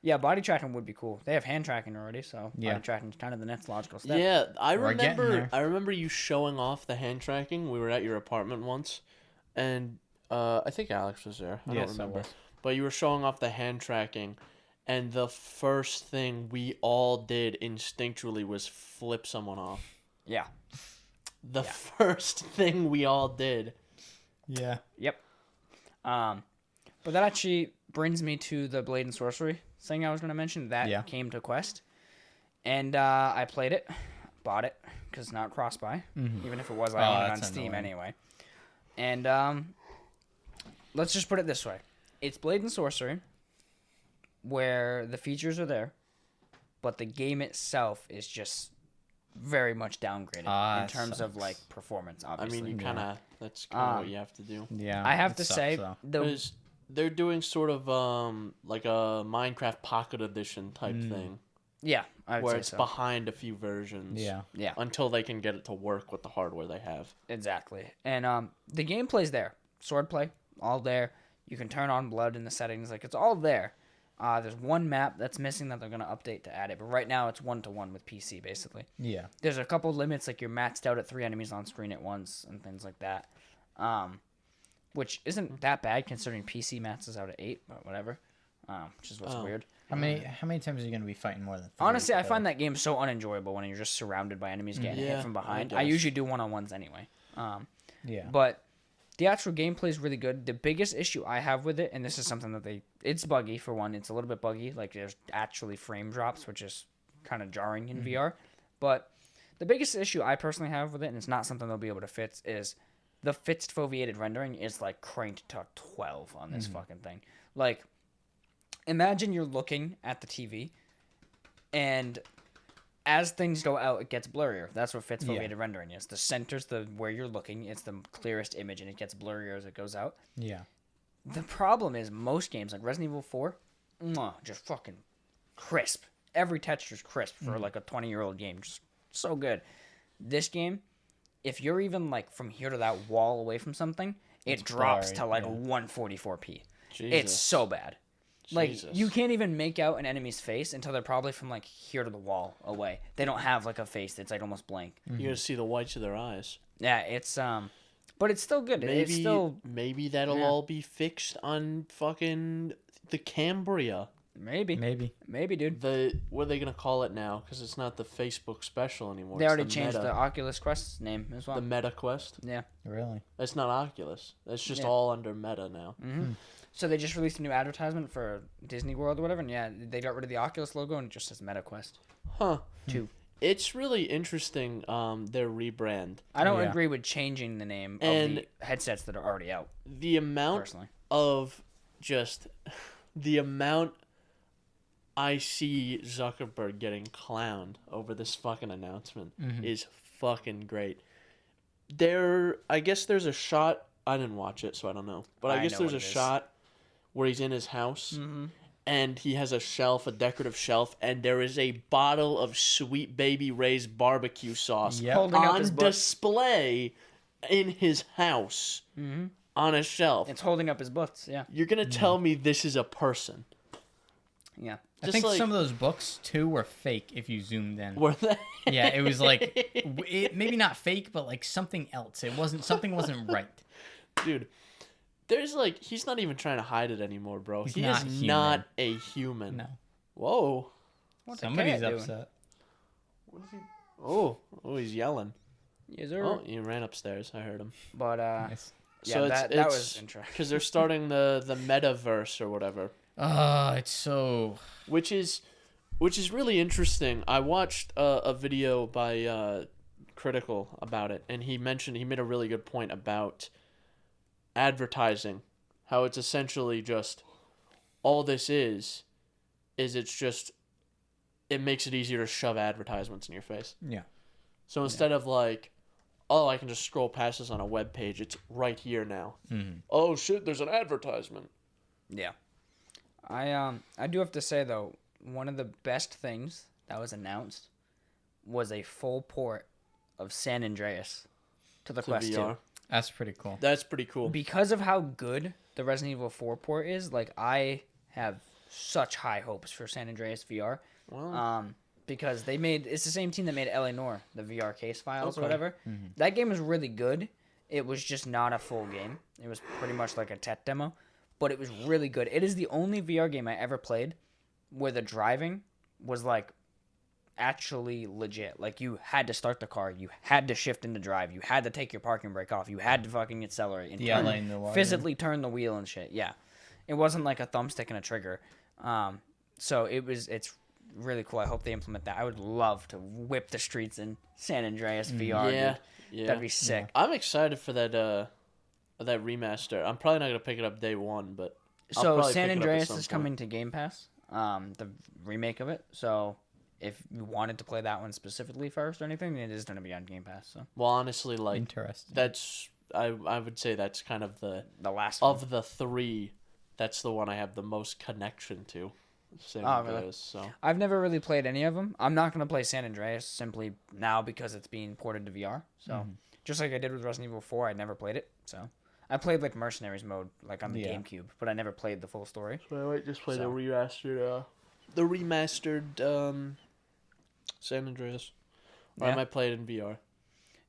yeah, body tracking would be cool. They have hand tracking already, so Yeah. body tracking is kind of the next logical step. Yeah, We're getting there. I remember you showing off the hand tracking. We were at your apartment once, and I think Alex was there. I Yes, don't I remember. was. But you were showing off the hand tracking, and the first thing we all did instinctually was flip someone off. Yeah. The first thing we all did. Yeah. Yep. But that actually brings me to the Blade and Sorcery thing I was going to mention. That Yeah. came to Quest. And I played it, bought it, because it's not cross-buy. Even if it was, I own it on that's Steam annoying. anyway. And let's just put it this way. It's Blade and Sorcery, where the features are there, but the game itself is just very much downgraded in That terms of sucks. like performance, I obviously. mean, you kind of that's kind of what you have to do. Yeah. I have it to sucks, say, though. the Because they're doing sort of like a Minecraft Pocket Edition type thing, yeah, I would where say it's so. behind a few versions. Yeah. Yeah, Until they can get it to work with the hardware they have. exactly. And the gameplay's there. Swordplay, all there. You can turn on blood in the settings. Like, it's all there. There's one map that's missing that they're going to update to add it. But right now, it's 1-to-1 with PC, basically. Yeah. There's a couple limits, like you're maxed out at 3 enemies on screen at once and things like that. Which isn't that bad considering PC maxes out at 8, but whatever. Which is what's weird. How many times are you gonna be fighting more than 3? Honestly, I find that game so unenjoyable when you're just surrounded by enemies getting Yeah, hit from behind. I I guess. usually do one-on-ones anyway. Yeah. But the actual gameplay is really good. The biggest issue I have with it, and this is something that it's buggy for one. It's a little bit buggy. Like there's actually frame drops, which is kind of jarring in VR. But the biggest issue I personally have with it, and it's not something they'll be able to fix, is the fixed foveated rendering is like cranked to 12 on this fucking thing. Like, imagine you're looking at the TV, and as things go out, it gets blurrier. That's what fixed foveated rendering is. The center's where you're looking. It's the clearest image, and it gets blurrier as it goes out. Yeah. The problem is most games, like Resident Evil 4, just fucking crisp. Every texture's crisp for like a 20-year-old game. Just so good. This game, if you're even like from here to that wall away from something, it drops blurry, to like yeah. 144p. Jesus. It's so bad. Like, Jesus. you can't even make out an enemy's face until they're probably from, like, here to the wall away. They don't have, like, a face that's, like, almost blank. You gotta see the whites of their eyes. Yeah, it's, but it's still good. It's still, Maybe that'll Yeah. all be fixed on fucking the Cambria. Maybe, dude. What are they gonna call it now? Because it's not the Facebook special anymore. They It's already the changed Meta. the Oculus Quest name as well. The Meta Quest. Yeah. Really? It's not Oculus. It's just Yeah. all under Meta now. Mm-hmm. So they just released a new advertisement for Disney World or whatever, and yeah, they got rid of the Oculus logo and it just says Meta Quest Huh. 2. It's really interesting. Their rebrand. I don't Yeah. agree with changing the name And of the headsets that are already out. The amount Personally, of just the amount I see Zuckerberg getting clowned over this fucking announcement is fucking great. I guess there's a shot. I didn't watch it, so I don't know. But I guess know there's what a it is. shot where he's in his house, and he has a decorative shelf, and there is a bottle of Sweet Baby Ray's barbecue sauce Yep. Holding up on his butt. display in his house on a shelf. it's holding up his butts. Yeah, You're gonna tell me this is a person? yeah. I think some of those books too were fake if you zoomed in. Were they? Yeah, it was like maybe not fake, but like something else. Something wasn't right. Dude, there's he's not even trying to hide it anymore, bro. He's He not is human. not a human. No, Whoa. What's somebody's the cat doing? upset. What is he? Oh, he's yelling. Yes, sir. Oh, he ran upstairs. I heard him. But Nice. yeah, So that was interesting. because they're starting the metaverse or whatever, It's so. which is really interesting. I watched a video by Critical about it, and he made a really good point about advertising, how it's essentially just all this is it's just it makes it easier to shove advertisements in your face. Yeah. So instead of like, oh, I can just scroll past this on a web page, it's right here now. Mm-hmm. Oh shit, there's an advertisement. Yeah. I do have to say though, one of the best things that was announced was a full port of San Andreas to the Quest 2. That's pretty cool. That's pretty cool. Because of how good the Resident Evil 4 port is, I have such high hopes for San Andreas VR. Well, Because it's the same team that made L.A. Noire, the VR case files or Okay. whatever. That game was really good. It was just not a full game. It was pretty much like a tech demo, but it was really good. It is the only VR game I ever played where the driving was actually legit. You had to start the car, you had to shift into drive, you had to take your parking brake off, you had to fucking accelerate and Yeah, like the water. physically turn the wheel and shit. Yeah, it wasn't like a thumbstick and a trigger. So it's really cool. I hope they implement that. I would love to whip the streets in San Andreas VR. yeah, Dude. yeah. That'd be sick. I'm excited for that remaster. I'm probably not gonna pick it up day one, but I'll So probably San pick it up at Andreas some is point. coming to Game Pass, the remake of it. So if you wanted to play that one specifically first or anything, it is going to be on Game Pass. So Well, honestly, Interesting. that's I would say that's kind of the last one. of the three. That's the one I have the most connection to. San Oh, really? Andreas, so I've never really played any of them. I'm not going to play San Andreas simply now because it's being ported to VR. So just like I did with Resident Evil 4, I never played it. So I played Mercenaries mode on the GameCube, but I never played the full story. So I might just play So- the remastered San Andreas. Or Yeah. I might play it in VR.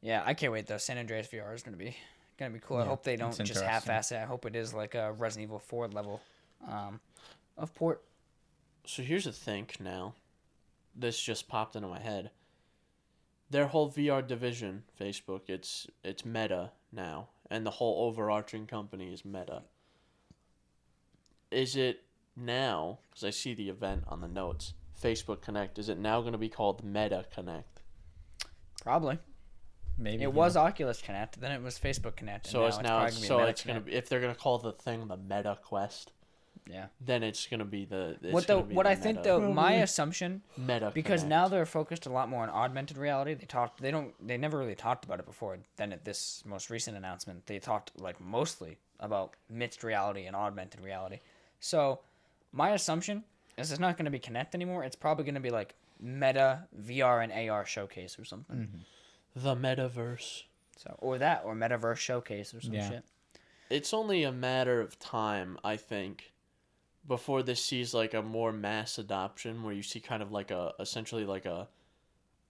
Yeah, I can't wait though. San Andreas VR is going to be cool. I Yeah, hope they don't it's just interesting. half-ass it. I hope it is like a Resident Evil 4 level of port. So here's a think now. This just popped into my head. Their whole VR division, Facebook, it's Meta now, and the whole overarching company is Meta. Is it now, because I see the event on the notes, Facebook Connect, is it now going to be called Meta Connect? Probably. Maybe It was Oculus Connect, then it was Facebook Connect. And So it's now, probably gonna be Meta it's going to Connect. be, if they're going to call the thing the Meta Quest, Yeah. then it's going to be What I think though, my assumption, Meta because Connect. now they're focused a lot more on augmented reality. They never really talked about it before. Then at this most recent announcement, they talked mostly about mixed reality and augmented reality. So my assumption is it's not going to be Kinect anymore. It's probably going to be Meta VR and AR showcase or something. The Metaverse. So or Metaverse showcase or some Yeah. shit. It's only a matter of time, I think, before this sees a more mass adoption where you see kind of essentially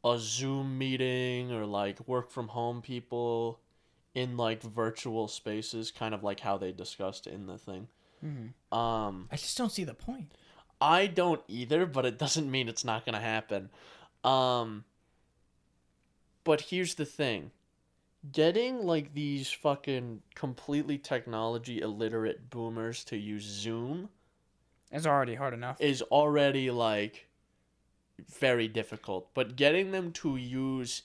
a Zoom meeting or work from home people in virtual spaces, kind of like how they discussed in the thing. I just don't see the point. I don't either, but it doesn't mean it's not gonna happen. But here's the thing. Getting, like, these fucking completely technology illiterate boomers to use Zoom It's already hard enough. is already, like, very difficult. But getting them to use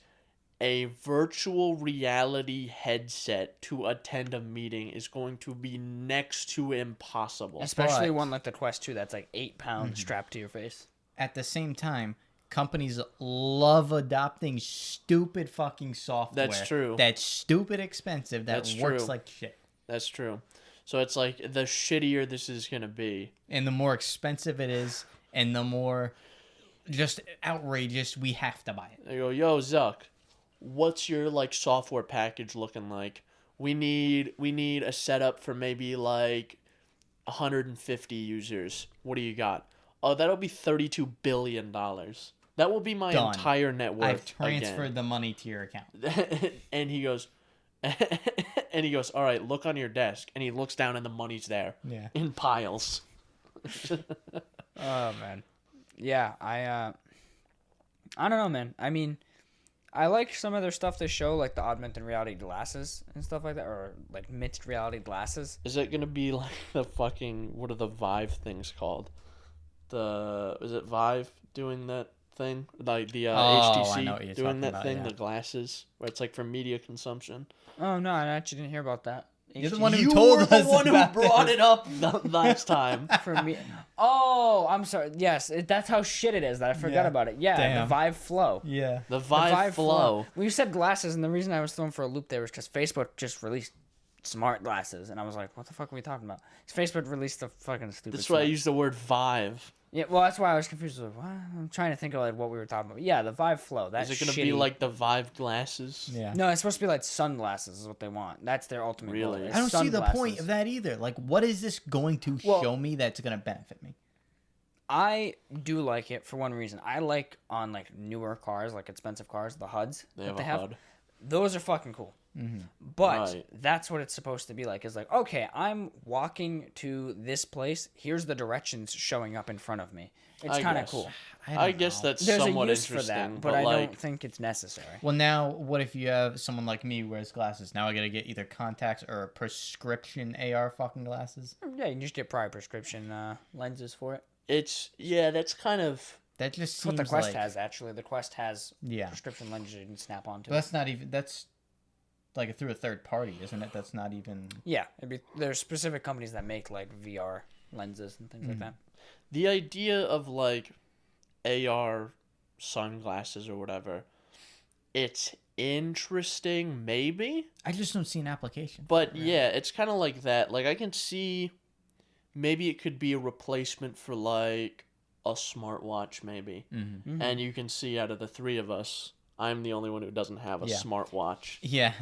a virtual reality headset to attend a meeting is going to be next to impossible. Especially But- one like the Quest 2 that's like 8 pounds strapped to your face. At the same time, companies love adopting stupid fucking software. That's true. That's stupid expensive. That That's works true. like shit. That's true. So it's like, the shittier this is going to be. And the more expensive it is, and the more just outrageous we have to buy it. They go, yo, Zuck, what's your, like, software package looking like? We need a setup for maybe, like, 150 users. What do you got? Oh, that'll be $32 billion. That will be my Done. entire net worth. I've transferred the money to your account. And he goes, all right, look on your desk. And he looks down and the money's there. Yeah. In piles. Oh man. Yeah, I don't know, man. I mean, I like some of their stuff they show, like the augmented reality glasses and stuff like that, or like mixed reality glasses. Is it going to be like the fucking, what are the Vive things called? Is it Vive doing that thing? Like the I know what HTC you're doing talking that about, thing, yeah. the glasses, where it's like for media consumption. Oh no, I actually didn't hear about that. You're the one who You told were the us one who about brought this. it up the last time. For me. Oh, I'm sorry. Yes, that's how shit it is that I forgot Yeah. about it. Yeah, the Damn. Vive Flow. Yeah. The The Vive Flow. Well, you said glasses, and the reason I was thrown for a loop there was because Facebook just released smart glasses, and I was like, "What the fuck are we talking about?" Facebook released the fucking stupid. That's why I smart- used the word Vive. Yeah, well, that's why I was confused. Like, what? I'm trying to think of like what we were talking about. Yeah, the Vive Flow. That's Is it going to be shitty. like the Vive glasses? Yeah. No, it's supposed to be like sunglasses. Is what they want. That's their ultimate goal. Really? is I don't see the point sunglasses. of that either. Like, what is this going to Well- show me that's going to benefit me? I do like it for one reason. I like on like newer cars, like expensive cars, the HUDs They that have a HUD. Those are fucking cool. But Right. that's what it's supposed to be like. Is like, okay, I'm walking to this place. Here's the directions showing up in front of me. It's I kind of guess. cool. I guess that's There's somewhat a use for interesting. that, but I like, don't think it's necessary. Well, now, what if you have someone like me who wears glasses? Now I got to get either contacts or prescription AR fucking glasses? Yeah, you can just get prior prescription lenses for it. that's kind of... That just That's seems what the Quest like... has, actually. The Quest has Yeah. prescription lenses you can snap onto. But that's not even... That's like through a third party, isn't it? That's not even... Yeah, there's specific companies that make like VR lenses and things like that. The idea of, like, AR sunglasses or whatever, it's interesting, maybe? I just don't see an application. But, yeah, it's kind of like that. Like, I can see... Maybe it could be a replacement for, like, a smartwatch, maybe. Mm-hmm. And you can see out of the three of us, I'm the only one who doesn't have a Yeah. smartwatch. Yeah.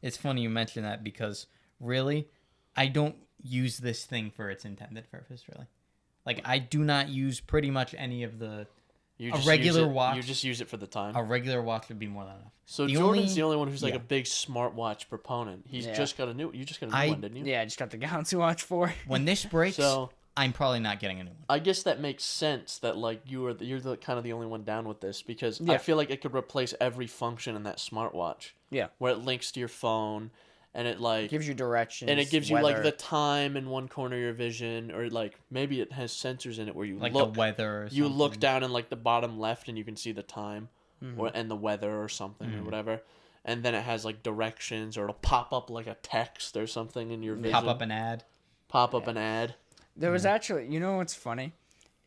It's funny you mention that because, really, I don't use this thing for its intended purpose, really. Like, I do not use pretty much any of the... You A just regular use it, watch- You just use it for the time. A regular watch would be more than enough. So the Jordan's only- the only one who's like yeah. a big smartwatch proponent. He's Yeah. just got a new. You just got a new I- one, didn't you? Yeah, I just got the Galaxy Watch 4. When this breaks, So I'm probably not getting a new one. I guess that makes sense that like you're the kind of the only one down with this because I Yeah. feel like it could replace every function in that smartwatch. Yeah. Where it links to your phone, and it like Gives you directions. and it gives you like weather. the time in one corner of your vision, or like maybe it has sensors in it where you Like look the weather or something. you look down in like the bottom left and you can see the time Mm-hmm. or and the weather or something or whatever. And then it has like directions, or it'll pop up like a text or something in your vision. Pop up an ad. Pop up an ad. There was actually, you know what's funny?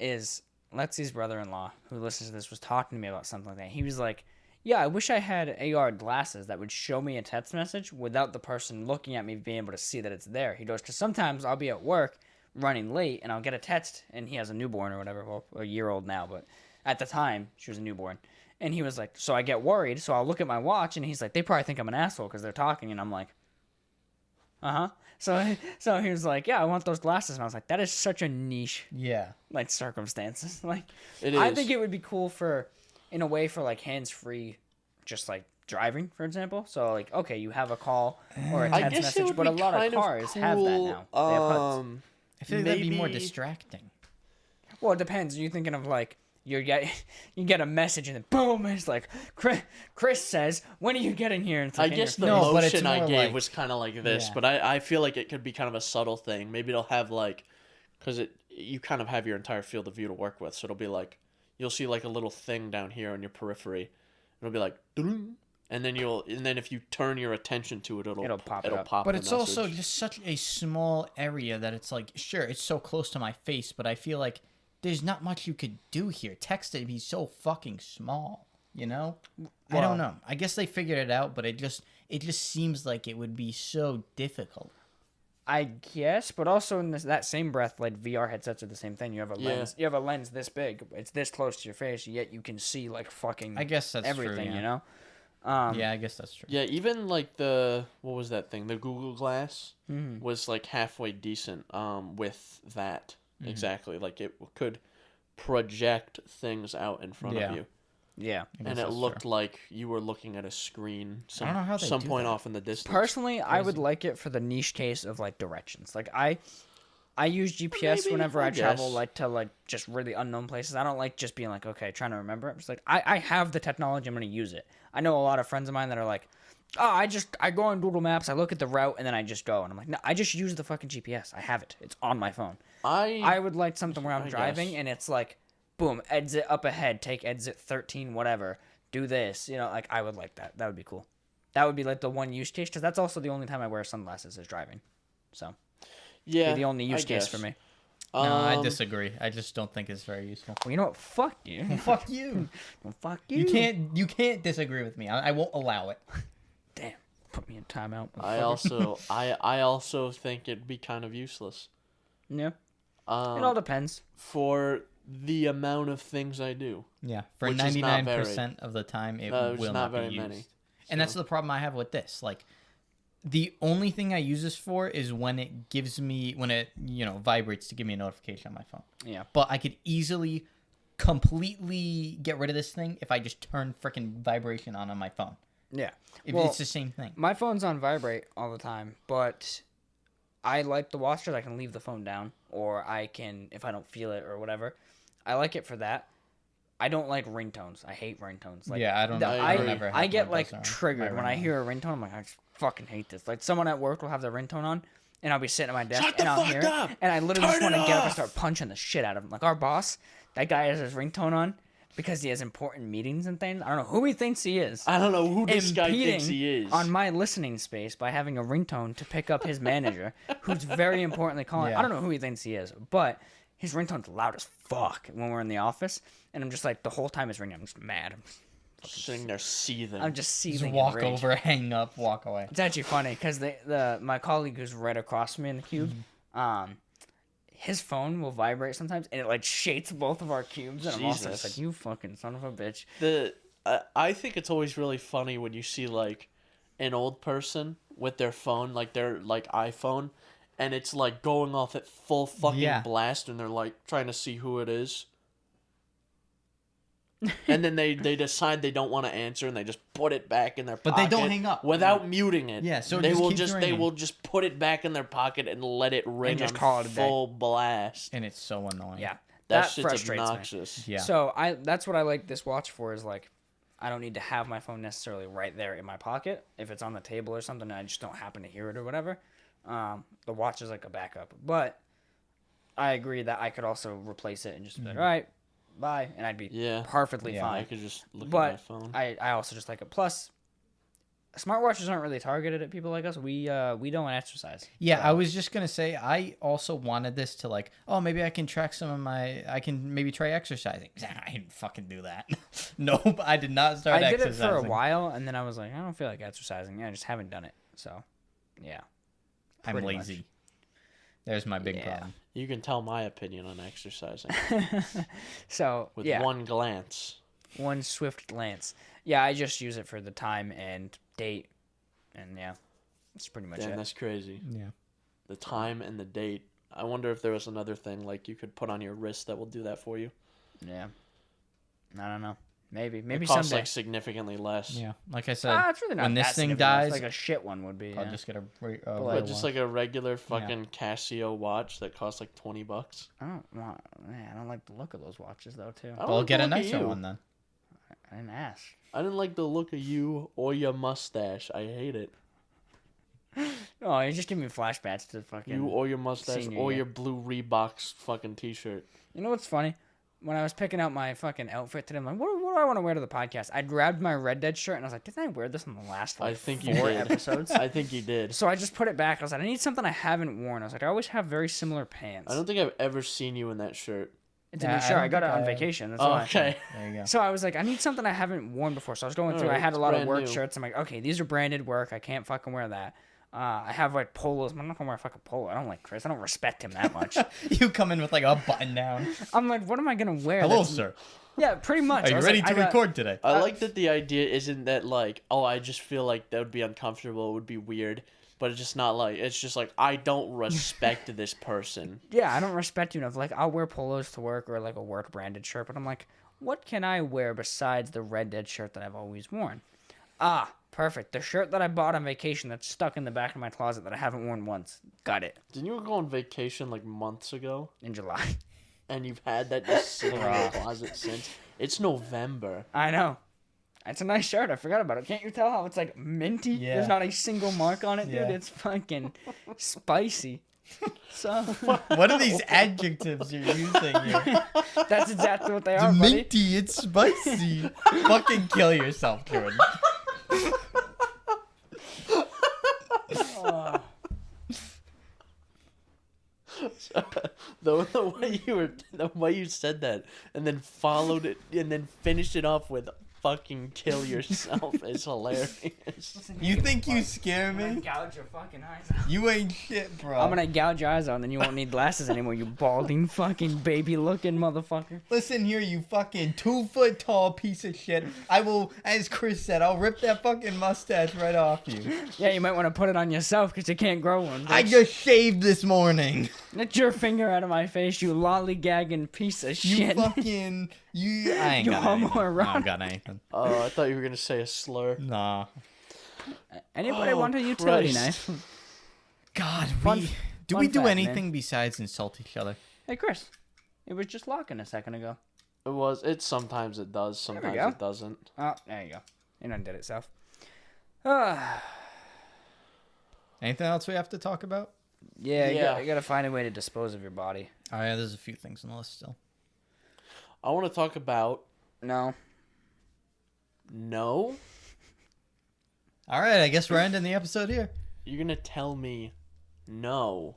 Is Lexi's brother-in-law, who listens to this, was talking to me about something like that. He was like, yeah, I wish I had AR glasses that would show me a text message without the person looking at me being able to see that it's there. He goes, because sometimes I'll be at work running late and I'll get a text, and he has a newborn or whatever, well, a year old now, but at the time, she was a newborn. And he was like, so I get worried, so I'll look at my watch, and he's like, they probably think I'm an asshole because they're talking, and I'm like, uh-huh. So he was like, yeah, I want those glasses, and I was like, that is such a niche, Yeah. like, circumstances. Like, It I is. think it would be cool for, in a way, for, like, hands-free, just, like, driving, for example. So, like, okay, you have a call or a I text guess it message, would but a be lot of kind cars have that cool, now. They have HUDs. I feel like that'd be more Maybe- distracting. Well, it depends. Are you thinking of like you get a message and then boom, it's like Chris says, "When are you getting here?" And it's I like in guess the your face. No, but it's motion I more gave like- was kind of like this, Yeah. but I feel like it could be kind of a subtle thing. Maybe it'll have like, because you kind of have your entire field of view to work with, so it'll be like you'll see like a little thing down here on your periphery. It'll be like, "Doo-doo," and then if you turn your attention to it, it'll pop it'll it up. pop. But the it's also message. just such a small area that it's like, sure, it's so close to my face, but I feel like there's not much you could do here. Text it be so fucking small, you know? I Well- don't know. I guess they figured it out, but it just seems like it would be so difficult. I guess, but also in that same breath, like VR headsets are the same thing. You have a Yeah. lens. You have a lens this big. It's this close to your face, yet you can see like fucking. I guess that's true, everything. yeah. You know. Yeah, I guess that's true. Yeah, even like what was that thing? The Google Glass was like halfway decent with that. Exactly. Like it could project things out in front Yeah. of you. Yeah. I guess And it that's looked true. like you were looking at a screen don't know how they some do point that. off in the distance. Personally, I would like it for the niche case of like directions. Like I use GPS Maybe, whenever I I travel, guess. like to like just really unknown places. I don't like just being like, okay, trying to remember it. I'm just like, I have the technology, I'm gonna use it. I know a lot of friends of mine that are like, oh, I go on Google Maps, I look at the route, and then I just go. And I'm like, no, I just use the fucking GPS. I have it. It's on my phone. I would like something where I'm I driving guess. and it's like, boom, exit up ahead, take exit 13, whatever. Do this, you know, like I would like that. That would be cool. That would be like the one use case, because that's also the only time I wear sunglasses is driving. So, yeah, the only use I case guess. for me. No, I Um, disagree. I just don't think it's very useful. Well, you know what? Fuck you. Fuck you. Well, fuck you. You can't disagree with me. I won't allow it. Damn. Put me in timeout. I also think it'd be kind of useless. Yeah. It all depends. For the amount of things I do. Yeah, for Which is not 99% of the time, it No, it's will not not be very used. many, And that's the problem I have with this. Like, the only thing I use this for is when it vibrates to give me a notification on my phone. Yeah. But I could easily completely get rid of this thing if I just turn freaking vibration on my phone. Yeah. It's the same thing. My phone's on vibrate all the time, but I like the watch that I can leave the phone down, or I can, if I don't feel it or whatever. I like it for that. I don't like ringtones. I hate ringtones. Like, Yeah, I don't know. I don't ever I have get my like buzzer on triggered my when I ringtone. hear a ringtone. I'm like, I just fucking hate this. Like someone at work will have their ringtone on, and I'll be sitting at my desk Shut the and I'll fuck hear it, up! and I literally just Turn want to it get up and off! start punching the shit out of him. Like our boss, that guy has his ringtone on because he has important meetings and things. I don't know who he thinks he is. I don't know who this guy thinks Impeding he is. on my listening space by having a ringtone to pick up his manager, who's very importantly calling. Yeah. I don't know who he thinks he is, but his ringtone's loud as fuck when we're in the office, and I'm just like the whole time it's ringing, I'm just mad. Sitting there seething. I'm just seething. Just in walk rage. over, hang up, walk away. It's actually funny because my colleague who's right across from me in the cube, his phone will vibrate sometimes, and it like shakes both of our cubes, and I'm also just Jesus. like, you fucking son of a bitch. I think it's always really funny when you see like an old person with their phone, like their like iPhone, and it's like going off at full fucking Yeah. blast, and they're like trying to see who it is. And then they decide they don't want to answer, and they just put it back in their But pocket. they don't hang up. without muting it. Yeah, so it they just will keeps just ringing. they will just put it back in their pocket and let it ring just on call it a day. full blast. And it's so annoying. Yeah, That that shit's frustrates me. obnoxious. Yeah. So that's what I like this watch for, is like I don't need to have my phone necessarily right there in my pocket. If it's on the table or something and I just don't happen to hear it or whatever, the watch is like a backup. But I agree that I could also replace it and just be like, all right, bye, and I'd be Yeah. perfectly Yeah, I fine. could just look at But my phone. I also just like it. Plus, smartwatches aren't really targeted at people like us. We don't exercise. Yeah, So- I was just gonna say I also wanted this to like, oh, maybe I can track I can maybe try exercising. I didn't fucking do that. Nope, I did not start I did it exercising. for a while, and then I was like, I don't feel like exercising. Yeah, I just haven't done it. So, yeah. I'm pretty lazy. much. There's my big Yeah. problem. You can tell my opinion on exercising So with yeah, one glance. one swift glance. Yeah, I just use it for the time and date, and yeah, that's pretty much Damn, it. that's crazy. Yeah. The time and the date. I wonder if there was another thing like you could put on your wrist that will do that for you. Yeah, I don't know. Maybe It costs someday. like significantly less. Yeah, like I said, It's really not when this that thing significant. dies, Like a shit one would be. I'll Yeah. just get a But just like a regular fucking Casio watch that costs like $20. I don't like the look of those watches though. Too. I don't Well, like get the a look of nicer you. one then. I didn't ask. I didn't like the look of you or your mustache. I hate it. Oh, you just give me flashbacks to fucking. You or your mustache senior or year. your blue Reeboks fucking t-shirt. You know what's funny? When I was picking out my fucking outfit today, I'm like, what do I want to wear to the podcast? I grabbed my Red Dead shirt and I was like, didn't I wear this in the last I like think you 4 did. episodes? I think you did. So I just put it back. I was like, I need something I haven't worn. I was like, I always have very similar pants. I don't think I've ever seen you in that shirt. It's a Yeah, new I shirt. I don't got it think on I- vacation. That's Oh, why. okay. There you go. So I was like, I need something I haven't worn before. So I was going through. I Alright, had a it's lot of brand work new. shirts. I'm like, okay, these are branded work. I can't fucking wear that. I have like polos. I'm not gonna wear a fucking polo. I don't like Chris. I don't respect him that much. You come in with like a button down. I'm like, what am I gonna wear? Hello, that's- sir. Yeah, pretty much. Are I you was ready like, to I got- record today? I like that the idea isn't that like, oh, I just feel like that would be uncomfortable, it would be weird, but it's just not like, it's just like, I don't respect this person. Yeah, I don't respect you enough. Like, I'll wear polos to work or like a work branded shirt, but I'm like, what can I wear besides the Red Dead shirt that I've always worn? Ah, perfect. The shirt that I bought on vacation that's stuck in the back of my closet that I haven't worn once. Got it. Didn't you go on vacation like months ago? In July. And you've had that just sitting in the closet since? It's November. I know. It's a nice shirt. I forgot about it. Can't you tell how it's like minty? Yeah. There's not a single mark on it, dude. Yeah. It's fucking spicy. So What are these adjectives you're using here? that's exactly what they are, buddy. Minty, it's spicy. Fucking kill yourself, Jordan. The way you said that and then followed it and then finished it off with fucking kill yourself is hilarious. You think you scare I'm gonna me? gouge your fucking eyes out. You ain't shit, bro. I'm gonna gouge your eyes out, and then you won't need glasses anymore, you balding fucking baby-looking motherfucker. Listen here, you fucking 2 foot tall piece of shit. I will, as Chris said, I'll rip that fucking mustache right off you. Yeah, you might want to put it on yourself, because you can't grow one. I bitch. just shaved this morning. Get your finger out of my face, you lollygagging piece of You shit. fucking, I ain't You got homo anything. I erotic. don't got anything. Oh, I thought you were gonna say a slur. Nah. Anybody Oh, want a utility Christ. knife? God, Fun- do fun we do fact, anything man. besides insult each other? Hey, Chris. It was just locking a second ago. Sometimes it does, sometimes go. it doesn't. Oh, there you go. You done did it, self. Anything else we have to talk about? Yeah, Yeah. you gotta find a way to dispose of your body. Oh yeah, there's a few things on the list still. I want to talk about No. no. All right, I guess we're ending the episode here. You're gonna tell me no.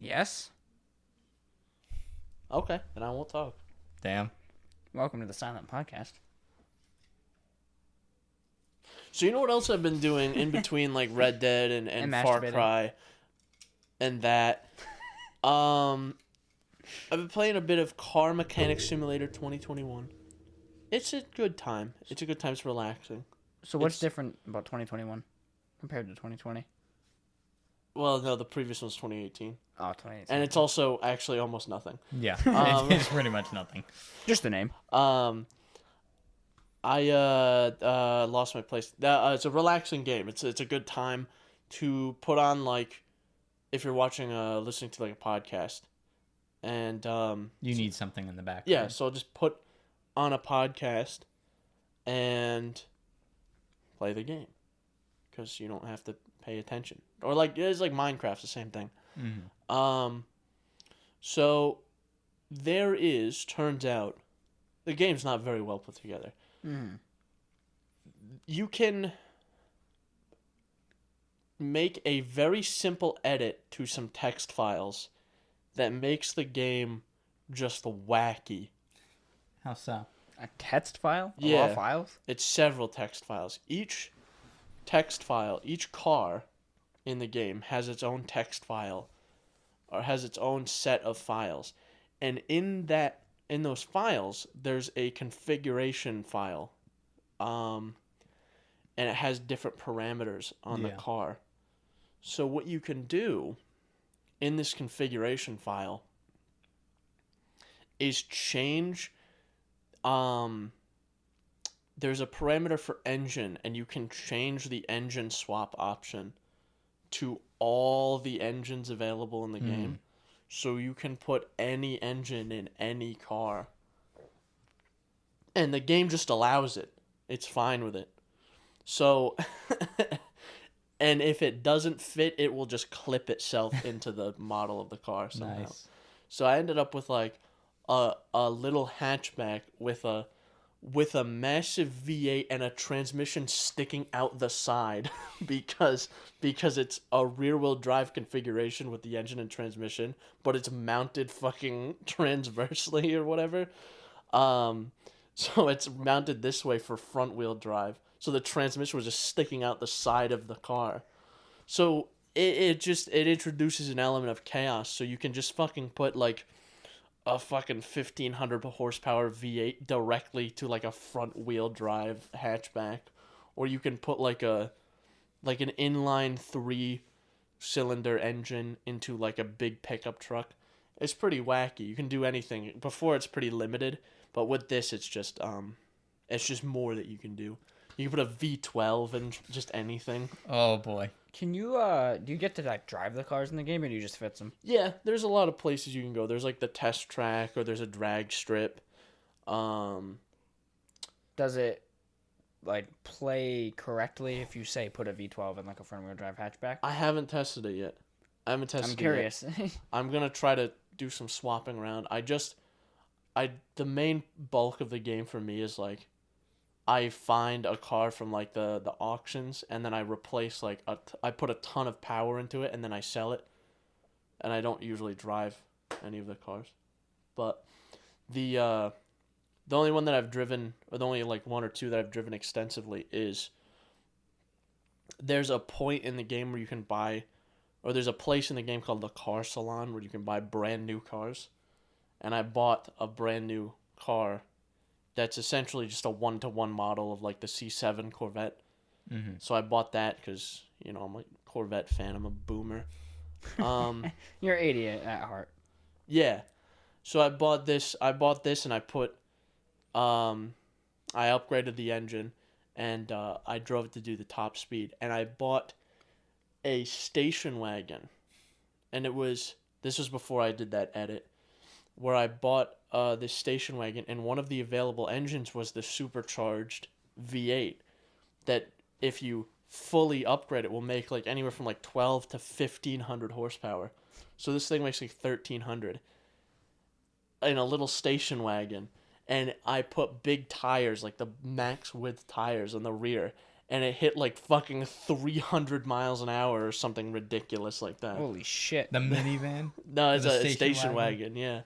Yes? Okay, then I won't talk. Damn. Welcome to the Silent Podcast. So you know what else I've been doing in between like Red Dead and And Far masturbating. Cry and that? I've been playing a bit of Car Mechanic Simulator 2021. It's a good time. It's a good time. It's relaxing. So what's It's- different about 2021 compared to 2020? Well, no, the previous one's 2018. Oh, 2018. And it's also actually almost nothing. Yeah, Um, it's pretty much nothing. just the name. I lost my place. It's a relaxing game. It's a good time to put on, like, if you're watching listening to like a podcast, and You need something in the back. yeah, so I'll just put on a podcast and play the game because you don't have to pay attention. Or like it's like Minecraft, the same thing. Mm-hmm. So there is, turns out, the game's not very well put together. Mm. You can make a very simple edit to some text files that makes the game just wacky. How so? A text file? Of Yeah. all files? It's several text files. Each text file, each car in the game has its own text file or has its own set of files. And in those files, there's a configuration file. And it has different parameters on the Yeah. car. So what you can do in this configuration file is change there's a parameter for engine, and you can change the engine swap option to all the engines available in the game. So you can put any engine in any car. And the game just allows it. It's fine with it. So, and if it doesn't fit, it will just clip itself into the model of the car somehow. Nice. So I ended up with like a little hatchback with a massive V8 and a transmission sticking out the side because it's a rear-wheel drive configuration with the engine and transmission, but it's mounted fucking transversely or whatever. So it's mounted this way for front-wheel drive. So the transmission was just sticking out the side of the car. So it introduces an element of chaos. So you can just fucking put like a fucking 1500 horsepower V8 directly to like a front wheel drive hatchback, or you can put like an inline 3-cylinder engine into like a big pickup truck. It's pretty wacky. You can do anything. Before it's pretty limited, but with this it's just more that you can do. You can put a V12 and just anything. Oh boy. Can you do you get to like drive the cars in the game, or do you just fix them? Yeah, there's a lot of places you can go. There's like the test track, or there's a drag strip. Does it like play correctly if you say put a V12 in like a front wheel drive hatchback? I haven't tested it yet. I'm curious. I'm gonna try to do some swapping around. The main bulk of the game for me is like, I find a car from like the auctions, and then I replace like I put a ton of power into it, and then I sell it. And I don't usually drive any of the cars, but the only one that I've driven, or the only like one or two that I've driven extensively, is there's a point in the game where you can buy, or there's a place in the game called the Car Salon where you can buy brand new cars, and I bought a brand new car that's essentially just a 1-to-1 model of like the C7 Corvette. Mm-hmm. So I bought that because, you know, I'm a Corvette fan. I'm a boomer. You're 80 at heart. Yeah. So I bought this and I put, I upgraded the engine, and I drove it to do the top speed. And I bought a station wagon. And this was before I did that edit, where I bought this station wagon, and one of the available engines was the supercharged V8 that, if you fully upgrade it, will make like anywhere from like 12 to 1500 horsepower. So this thing makes like 1300 in a little station wagon, and I put big tires, like the max width tires on the rear, and it hit like fucking 300 miles an hour or something ridiculous like that. Holy shit. The minivan? No, it's The a station wagon, yeah.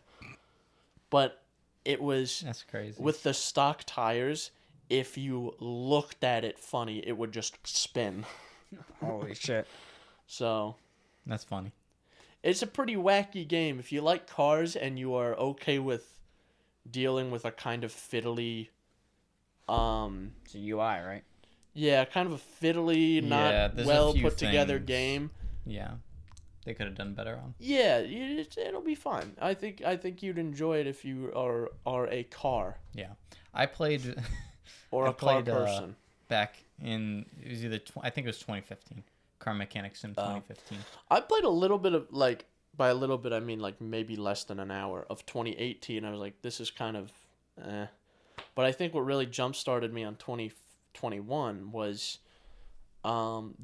But it was... That's crazy. With the stock tires, if you looked at it funny, it would just spin. Holy shit. So... That's funny. It's a pretty wacky game. If you like cars and you are okay with dealing with a kind of fiddly... It's a UI, right? Yeah, kind of a fiddly, not well put together game. Yeah. They could have done better on. Yeah, it'll be fun. I think you'd enjoy it if you are a car. Yeah, I played. Or I a car played, person. Back in, it was either I think it was 2015. Car Mechanic Sim 2015. I played a little bit of, like, by a little bit I mean like maybe less than an hour of 2018. I was like, this is kind of, But I think what really jump started me on 2021 was.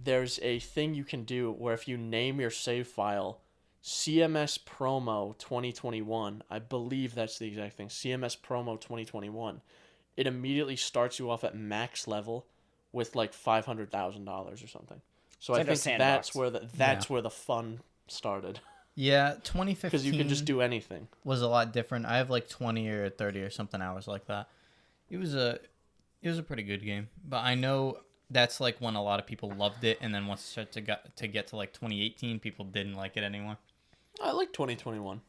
There's a thing you can do where if you name your save file CMS Promo 2021, I believe that's the exact thing, CMS Promo 2021, it immediately starts you off at max level with like $500,000 or something. So I think that's where the fun started. Yeah, 2015. Because you can just do anything. Was a lot different. I have like 20 or 30 or something hours like that. It was a pretty good game, but I know. That's like when a lot of people loved it, and then once it started to get to like 2018, people didn't like it anymore. I like 2021.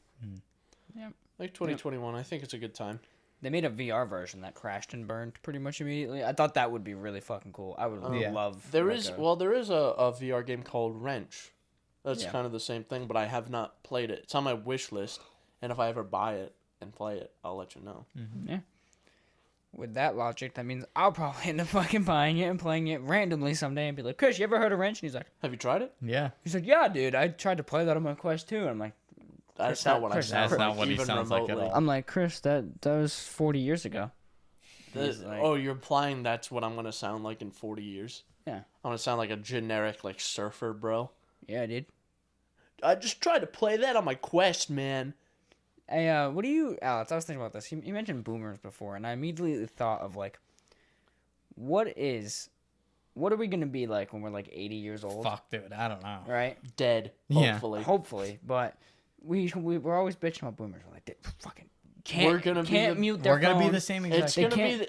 Yeah. Like 2021. I think it's a good time. They made a VR version that crashed and burned pretty much immediately. I thought that would be really fucking cool. I would love. There is a VR game called Wrench. That's kind of the same thing, but I have not played it. It's on my wish list, and if I ever buy it and play it, I'll let you know. Mm-hmm. Yeah. with that logic, that means I'll probably end up fucking buying it and playing it randomly someday and be like, Chris, you ever heard of Wrench? And he's like, Have you tried it? Yeah. he's like, yeah, dude, I tried to play that on my Quest too. And I'm like, That's not what I Chris, sound that's like, not what he even sounds like at remotely. all. I'm like, Chris, that was 40 years ago. He's like- Oh, you're implying that's what I'm gonna sound like in 40 years? Yeah. I'm gonna sound like a generic like surfer, bro. Yeah, dude. I just tried to play that on my Quest, man. Hey, what do you, Alex? I was thinking about this. You mentioned boomers before, and I immediately thought of like, what are we gonna be like when we're like 80 years old? Fuck, dude. I don't know. Right? Dead, Yeah. hopefully. But we're always bitching about boomers. We're like, they fucking We're gonna can't be mute their We're gonna be phone. the same exact.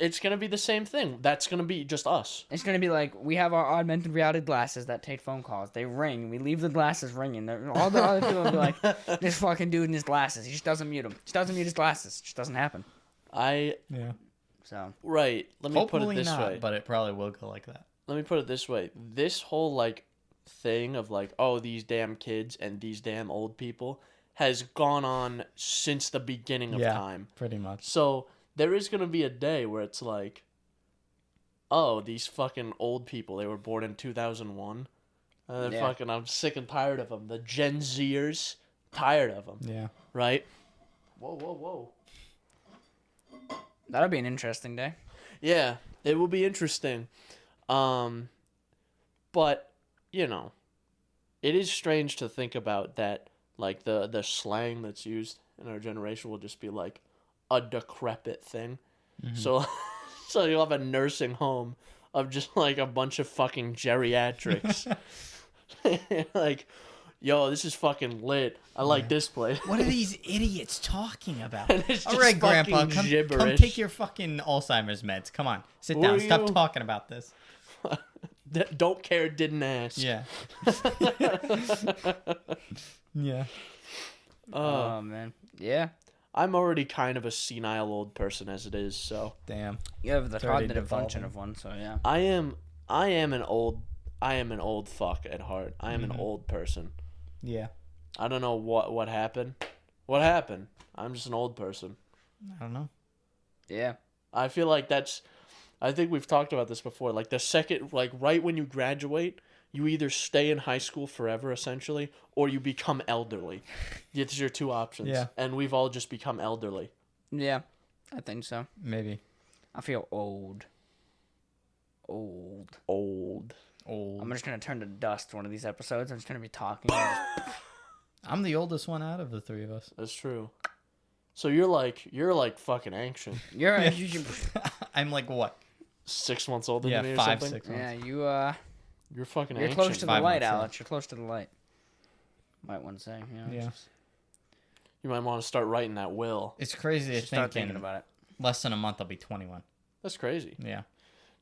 It's gonna be the same thing. That's gonna be just us. It's gonna be like we have our augmented reality glasses that take phone calls. They ring. We leave the glasses ringing. All the other people will be like, "This fucking dude in his glasses. He just doesn't mute them. Just doesn't mute his glasses. Just doesn't happen." Yeah. So Right. Let me put Hopefully it this not, way. but it probably will go like that. Let me put it this way. This whole like thing of like, oh, these damn kids and these damn old people has gone on since the beginning of time. Pretty much. So there is gonna be a day where it's like, oh, these fucking old people, they were born in 2001. And they're fucking, I'm sick and tired of them. The Gen Zers, tired of them. Yeah. Right? Whoa. that'll be an interesting day. Yeah, it will be interesting. But, you know, it is strange to think about that, like, the slang that's used in our generation will just be, like, a decrepit thing. Mm-hmm. So you'll have a nursing home of just, like, a bunch of fucking geriatrics. Like, yo, this is fucking lit. I like this place. What are these idiots talking about? And it's All just right, Grandpa, fucking come gibberish. take your fucking Alzheimer's meds. Come on, sit Who down. are Stop you? talking about this. Don't care, didn't ask. Yeah. Yeah. Oh man, yeah. I'm already kind of a senile old person as it is, so Damn. You have the It's already cognitive function devolving. of one, so yeah. I am an old fuck at heart. I am an old person. Yeah. I don't know what happened. What happened? I'm just an old person. I don't know. Yeah. I feel like I think we've talked about this before. Like the second, like right when you graduate, you either stay in high school forever, essentially, or you become elderly. These are your two options. Yeah. And we've all just become elderly. Yeah. I think so. Maybe. I feel old. Old. Old. I'm just gonna turn to dust one of these episodes. I'm just gonna be talking. And just- I'm the oldest one out of the three of us. That's true. So you're like fucking ancient. You're Yeah. you, I'm like what? 6 months older Yeah, than me or 5, something. 6 months. yeah, You're fucking you're ancient. close to the 5 light, months, yeah. Alex. You're close to the light. Might want to say, you know, Yeah. just You might want to start writing that will. It's crazy to start think thinking in about it. less than a month I'll be 21. That's crazy. Yeah.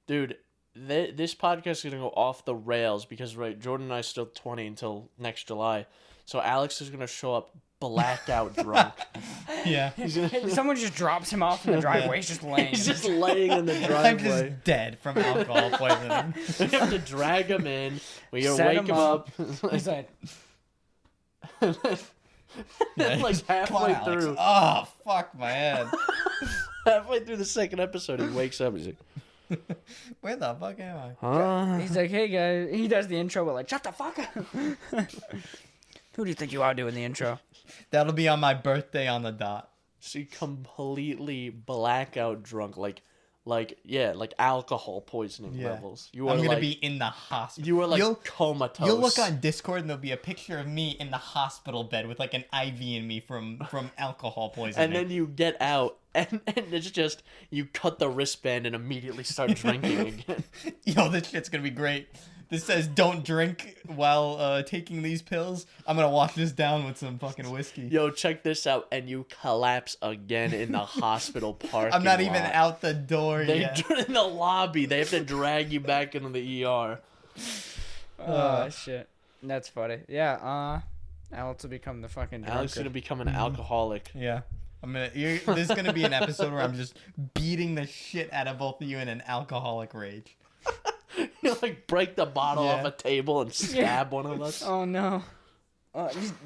Dude, this podcast is going to go off the rails because, right, Jordan and I are still 20 until next July. So Alex is going to show up blackout drunk. Yeah. Someone just drops him off in the driveway. He's just laying. He's just laying in the I'm driveway. just dead from alcohol poisoning. We have to drag him in. We gotta Set wake him him up. He's like, Like halfway Alex. through. Oh, fuck my head. Halfway through the second episode, he wakes up. He's like, Where the fuck am I? huh? he's like, hey guys. He does the intro, but like, shut the fuck up. Who do you think you are doing the intro? That'll be on my birthday on the dot. She completely blackout drunk, like alcohol poisoning Yeah. levels. You I'm are gonna like, be in the hospital. you are like You'll- comatose. You'll look on Discord and there'll be a picture of me in the hospital bed with like an IV in me from alcohol poisoning. and then you get out, and it's just you cut the wristband and immediately start drinking again. Yo, this shit's gonna be great. This says don't drink while taking these pills. I'm gonna wash this down with some fucking whiskey. Yo, check this out, and you collapse again in the hospital parking I'm not even lot. out the door They yet. in the lobby. They have to drag you back into the ER. Oh shit, that's funny. Yeah. Alex will become the fucking drunkard. Alex is gonna become an alcoholic. Yeah. This is gonna be an episode where I'm just beating the shit out of both of you in an alcoholic rage. You like break the bottle Yeah. off a table and stab one of us. Oh no.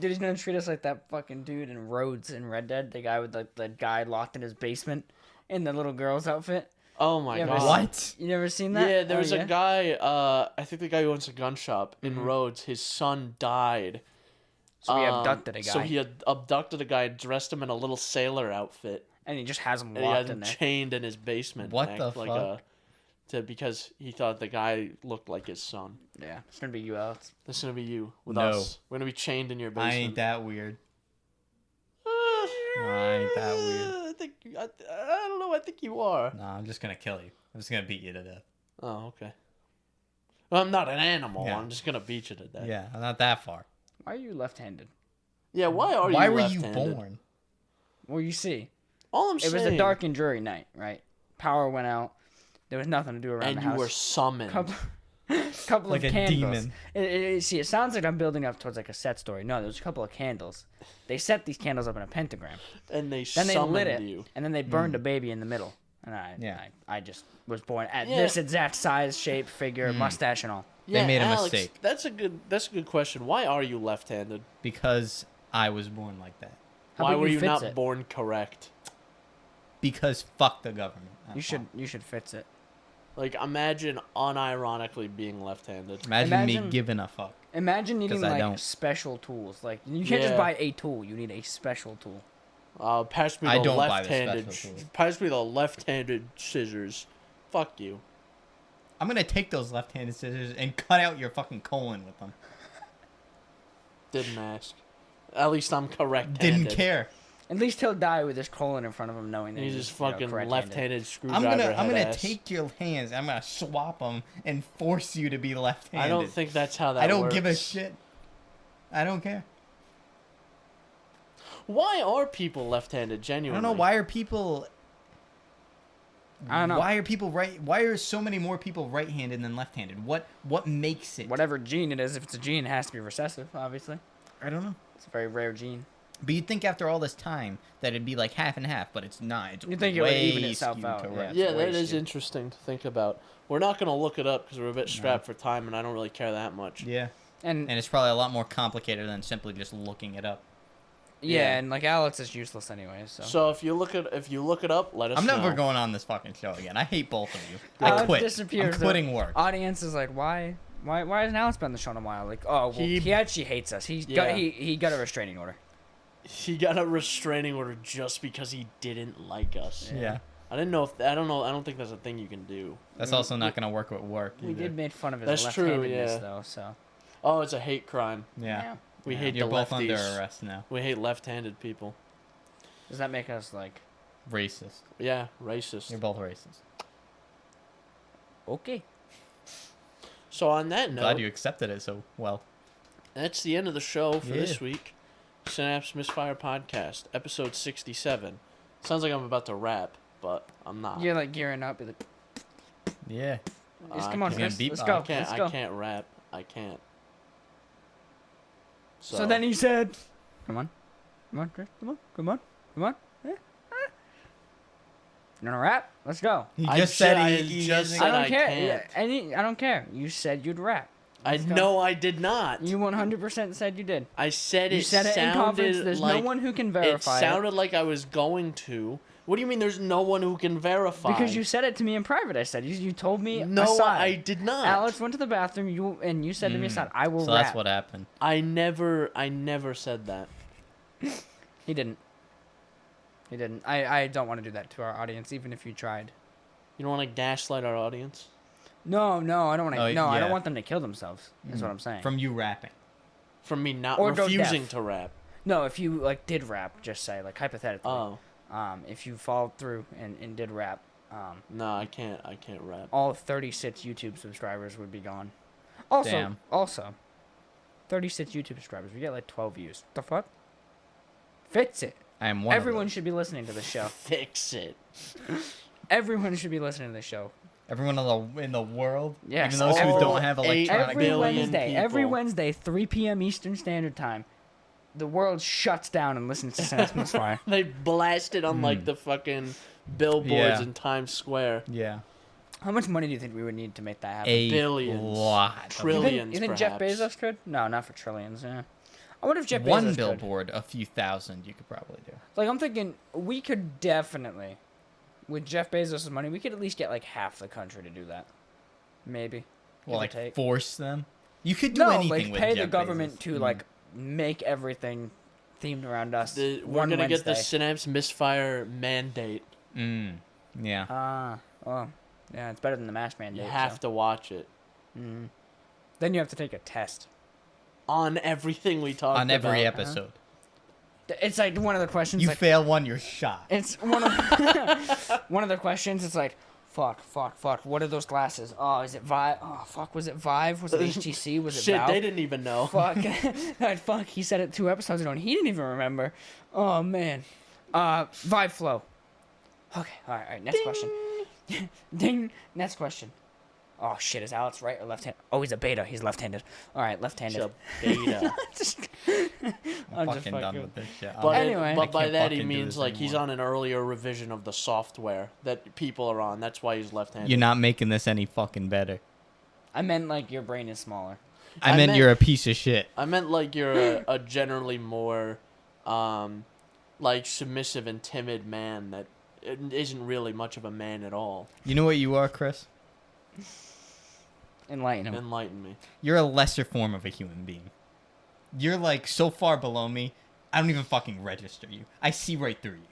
He's gonna treat us like that fucking dude in Rhodes in Red Dead, the guy with the guy locked in his basement in the little girl's outfit. Oh my Yeah, god. What? You never seen that? Yeah, there Oh, was a guy. I think the guy who owns a gun shop in Rhodes. His son died. So he abducted a guy. So he had abducted a guy, dressed him in a little sailor outfit, and he just has him and he locked had in him there. chained in his basement. What the fuck? Because he thought the guy looked like his son. Yeah, it's gonna be you, Alex. This is gonna be you with No. us. We're gonna be chained in your basement. I ain't that weird. Uh, I ain't that weird. I don't know. I think you are. No, I'm just gonna kill you. I'm just gonna beat you to death. Oh, okay. Well, I'm not an animal. Yeah. I'm just gonna beat you to death. Yeah, I'm not that far. Why are you left-handed? Yeah. Why are you? Why were you left-handed? born? Well, you see, All I'm it saying. was a dark and dreary night, right? Power went out. There was nothing to do around and the you house. were summoned. couple Like of a candles. demon. See, it sounds like I'm building up towards like a set story. No, there was a couple of candles. They set these candles up in a pentagram. And they Then they summoned lit it, you. and then they burned a baby in the middle. And Yeah. I just was born at Yeah. this exact size, shape, figure, mustache, and all. Yeah, made a Alex, mistake. That's a good question. Why are you left-handed? Because I was born like that. How Why about were you you fix not it? born correct? Because fuck the government. You should fix it. Like, imagine unironically being left-handed. Imagine me Imagine- giving a fuck. Imagine needing 'Cause I like don't. special tools. Like you can't just Yeah. buy a tool. You need a special tool. Pass me I the don't buy the left-handed. special tools. Pass me the left-handed scissors. Fuck you. I'm gonna take those left-handed scissors and cut out your fucking colon with them. Didn't ask. At least I'm correct. Didn't care. At least he'll die with his colon in front of him, knowing that He's he's just fucking correct-handed. left-handed screwdriver. I'm gonna ass. take your hands. I'm gonna swap them and force you to be left-handed. I don't think that's how that I don't works. give a shit. I don't care. Why are people left-handed? I Genuinely. don't know why are people. I don't know. Why are people right? Why are so many more people right-handed than left-handed? What makes it? Whatever gene it is, if it's a gene, it has to be recessive. Obviously, I don't know. it's a very rare gene. But you'd think after all this time that it'd be like half and half, but it's not. It's You'd think it would way even itself skewed out, to yeah. right. Yeah, It's way that is skewed. interesting to think about. We're not gonna look it up because we're a bit strapped for time, and I don't really care that much. Yeah. And And it's probably a lot more complicated than simply just looking it up. yeah, and like Alex is useless anyway. So, So if you look it up, let us I'm know. never going on this fucking show again. I hate both of you. Alex I quit. disappears. I'm quitting work. Audience is like, why hasn't Alex been on the show in a while? Like, oh, well, He- he actually hates us. Yeah. He got a restraining order. He got a restraining order just because he didn't like us. Yeah. I didn't know if I don't know. I don't think that's a thing you can do. That's also not going to work with work. We either. did make fun of his That's true, left-handedness yeah. though. So Oh, it's a hate crime. Yeah. We Yeah. hate You're the both lefties. under arrest now. We hate left-handed people. Does that make us like Racist. Yeah, racist. You're both racist. okay? So on that Glad note, you accepted it so well. that's the end of the show for this Yeah. week. Synapse Misfire Podcast, episode 67. Sounds like I'm about to rap, but I'm not. You're like gearing up. You're like, Yeah. just come on, he's gonna Chris. beat Let's Bob. go. I can't. Let's go. I can't rap. I can't. So then he said, "Come on, Chris. Come on. Eh, eh. You wanna rap? Let's go." He I just said ju- he I just doesn't- said I don't I care. can't. I don't care. You said you'd rap. I Let's go. know I did not. You 100% said you did. I said You it said it in confidence. sounded There's like no one who can it verify sounded like I was going to. What do you mean? There's no one who can verify? because you said it to me in private. I said you told me No, aside. I did not. Alex went to the bathroom. You said to me aside, "I will So rap." that's what happened. I never said that. He didn't. He didn't. I don't want to do that to our audience, even if you tried. You don't want to gaslight our audience. No, I don't want to. Oh, no, I don't yeah. want them to kill themselves. Is what I'm saying. From you rapping. From me not Or go refusing deaf. to rap. No, if you like did rap, just say like hypothetically. Oh. If you followed through and did rap, No, I can't rap. all 36 YouTube subscribers would be gone. Also, Damn. 36 YouTube subscribers. We get like 12 views. The fuck? Fix it. I am one Everyone of should be listening to the show. Fix it. Everyone should be listening to the show. those. Everyone in the world. Yes, Even those who all don't have 8 electronic. Every billion Wednesday, people. 3 p.m. Eastern Standard Time, the world shuts down and listens to Synapse Misfire. They blasted on like the fucking billboards Yeah. in Times Square. Yeah. How much money do you think we would need to make that happen? A Billions. lot. Trillions. You think Jeff perhaps. Bezos could? No, not for trillions. Yeah. I wonder if Jeff One Bezos could. billboard, a few thousand, you could probably do. Like I'm thinking, we could definitely with Jeff Bezos' money, we could at least get like half the country to do that. Maybe. Well, Give or like take. force them. You could do anything like with pay Jeff the government Bezos. to like make everything themed around us. We're one gonna get the Wednesday. Synapse Misfire mandate. Yeah. Oh, yeah, it's better than the MASH mandate. You have to watch it Then you have to take a test. on everything we talk On every about. episode. It's like one of the questions. You like, fail one, you're shot. It's one of one of the questions. It's like, fuck. What are those glasses? Oh, is it Vive? Oh, fuck. Was it Vive? Was it HTC? Was it Shit, Valve? they didn't even know. Fuck. Fuck. He said it 2 episodes ago, and he didn't even remember. Oh man. Vive Flow. Okay. All right. Next question. Ding. Next question. Oh shit. Is Alex right or left-handed? Oh, he's a beta. He's left-handed. All right, left-handed. Beta. I'm just fucking done fucking- with this shit. But, Anyway. but by can't that he fucking do means this like he's anymore. on an earlier revision of the software that people are on. That's why he's left-handed. You're not making this any fucking better. I meant like your brain is smaller. I meant you're a piece of shit. I meant like you're a generally more, like submissive and timid man that isn't really much of a man at all. You know what you are, Chris? Enlighten him. Enlighten me. You're a lesser form of a human being. You're like so far below me, I don't even fucking register you. I see right through you.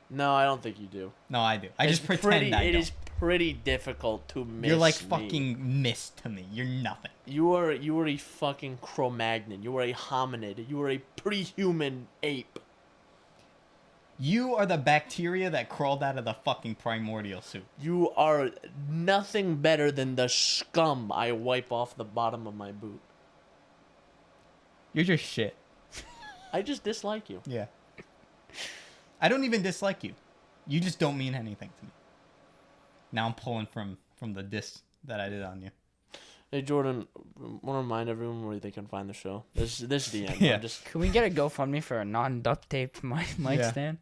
No, I don't think you do. No, I do. I It's just pretend I It don't. is pretty difficult to miss. You're like me. fucking mist to me. You're nothing. You are a fucking Cro-Magnon. You are a hominid. You are a pre-human ape. You are the bacteria that crawled out of the fucking primordial soup. You are nothing better than the scum I wipe off the bottom of my boot. You're just shit. I just dislike you. Yeah. I don't even dislike you. You just don't mean anything to me. Now I'm pulling from the diss that I did on you. Hey Jordan, want to remind everyone where they can find the show. This is the end. Yeah. I'm just Can we get a GoFundMe for a non-duct taped mic Yeah. stand?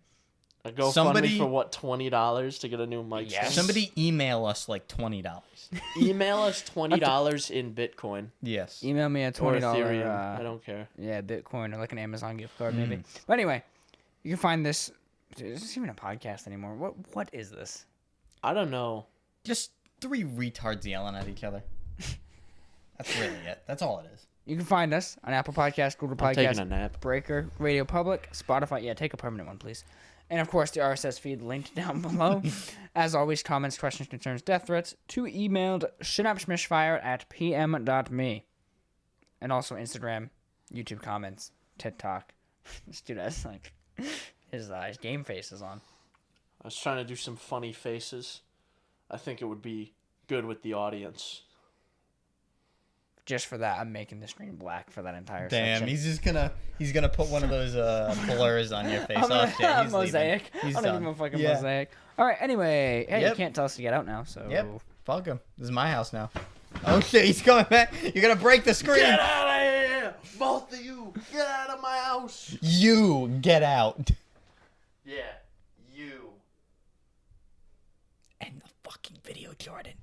a GoFundMe Somebody- for what, $20 to get a new mic Yes. stand? Somebody email us like $20. Email us $20 in Bitcoin Yes. Email me a or $20. Ethereum. I don't care. Yeah, Bitcoin or like an Amazon gift card maybe. But anyway, you can find this. Dude, is this even a podcast anymore? What is this? I don't know. Just 3 retards yelling at each other. That's really it. That's all it is. You can find us on Apple Podcasts, Google I'm taking a Podcasts, nap. Breaker, Radio Public, Spotify. Yeah, take a permanent one, please. And of course, the RSS feed linked down below. As always, comments, questions, concerns, death threats to emailed synapsemisfire@pm.me. And also Instagram, YouTube comments, TikTok. This dude has like his game faces on. I was trying to do some funny faces. I think it would be good with the audience. Just for that, I'm making the screen black for that entire Damn, section. he's gonna put one of those blurs on your face. I'm Oh gonna shit, he's mosaic. leaving. He's I'm gonna done. give him a fucking Yeah. mosaic. All right. Anyway, hey, Yep. you can't tell us to get out now. So Yep. Fuck him. This is my house now. Oh shit, he's coming back. You're gonna break the screen. Get out of here! Both of you! Get out of my house! You get out. Yeah, you. End the fucking video, Jordan.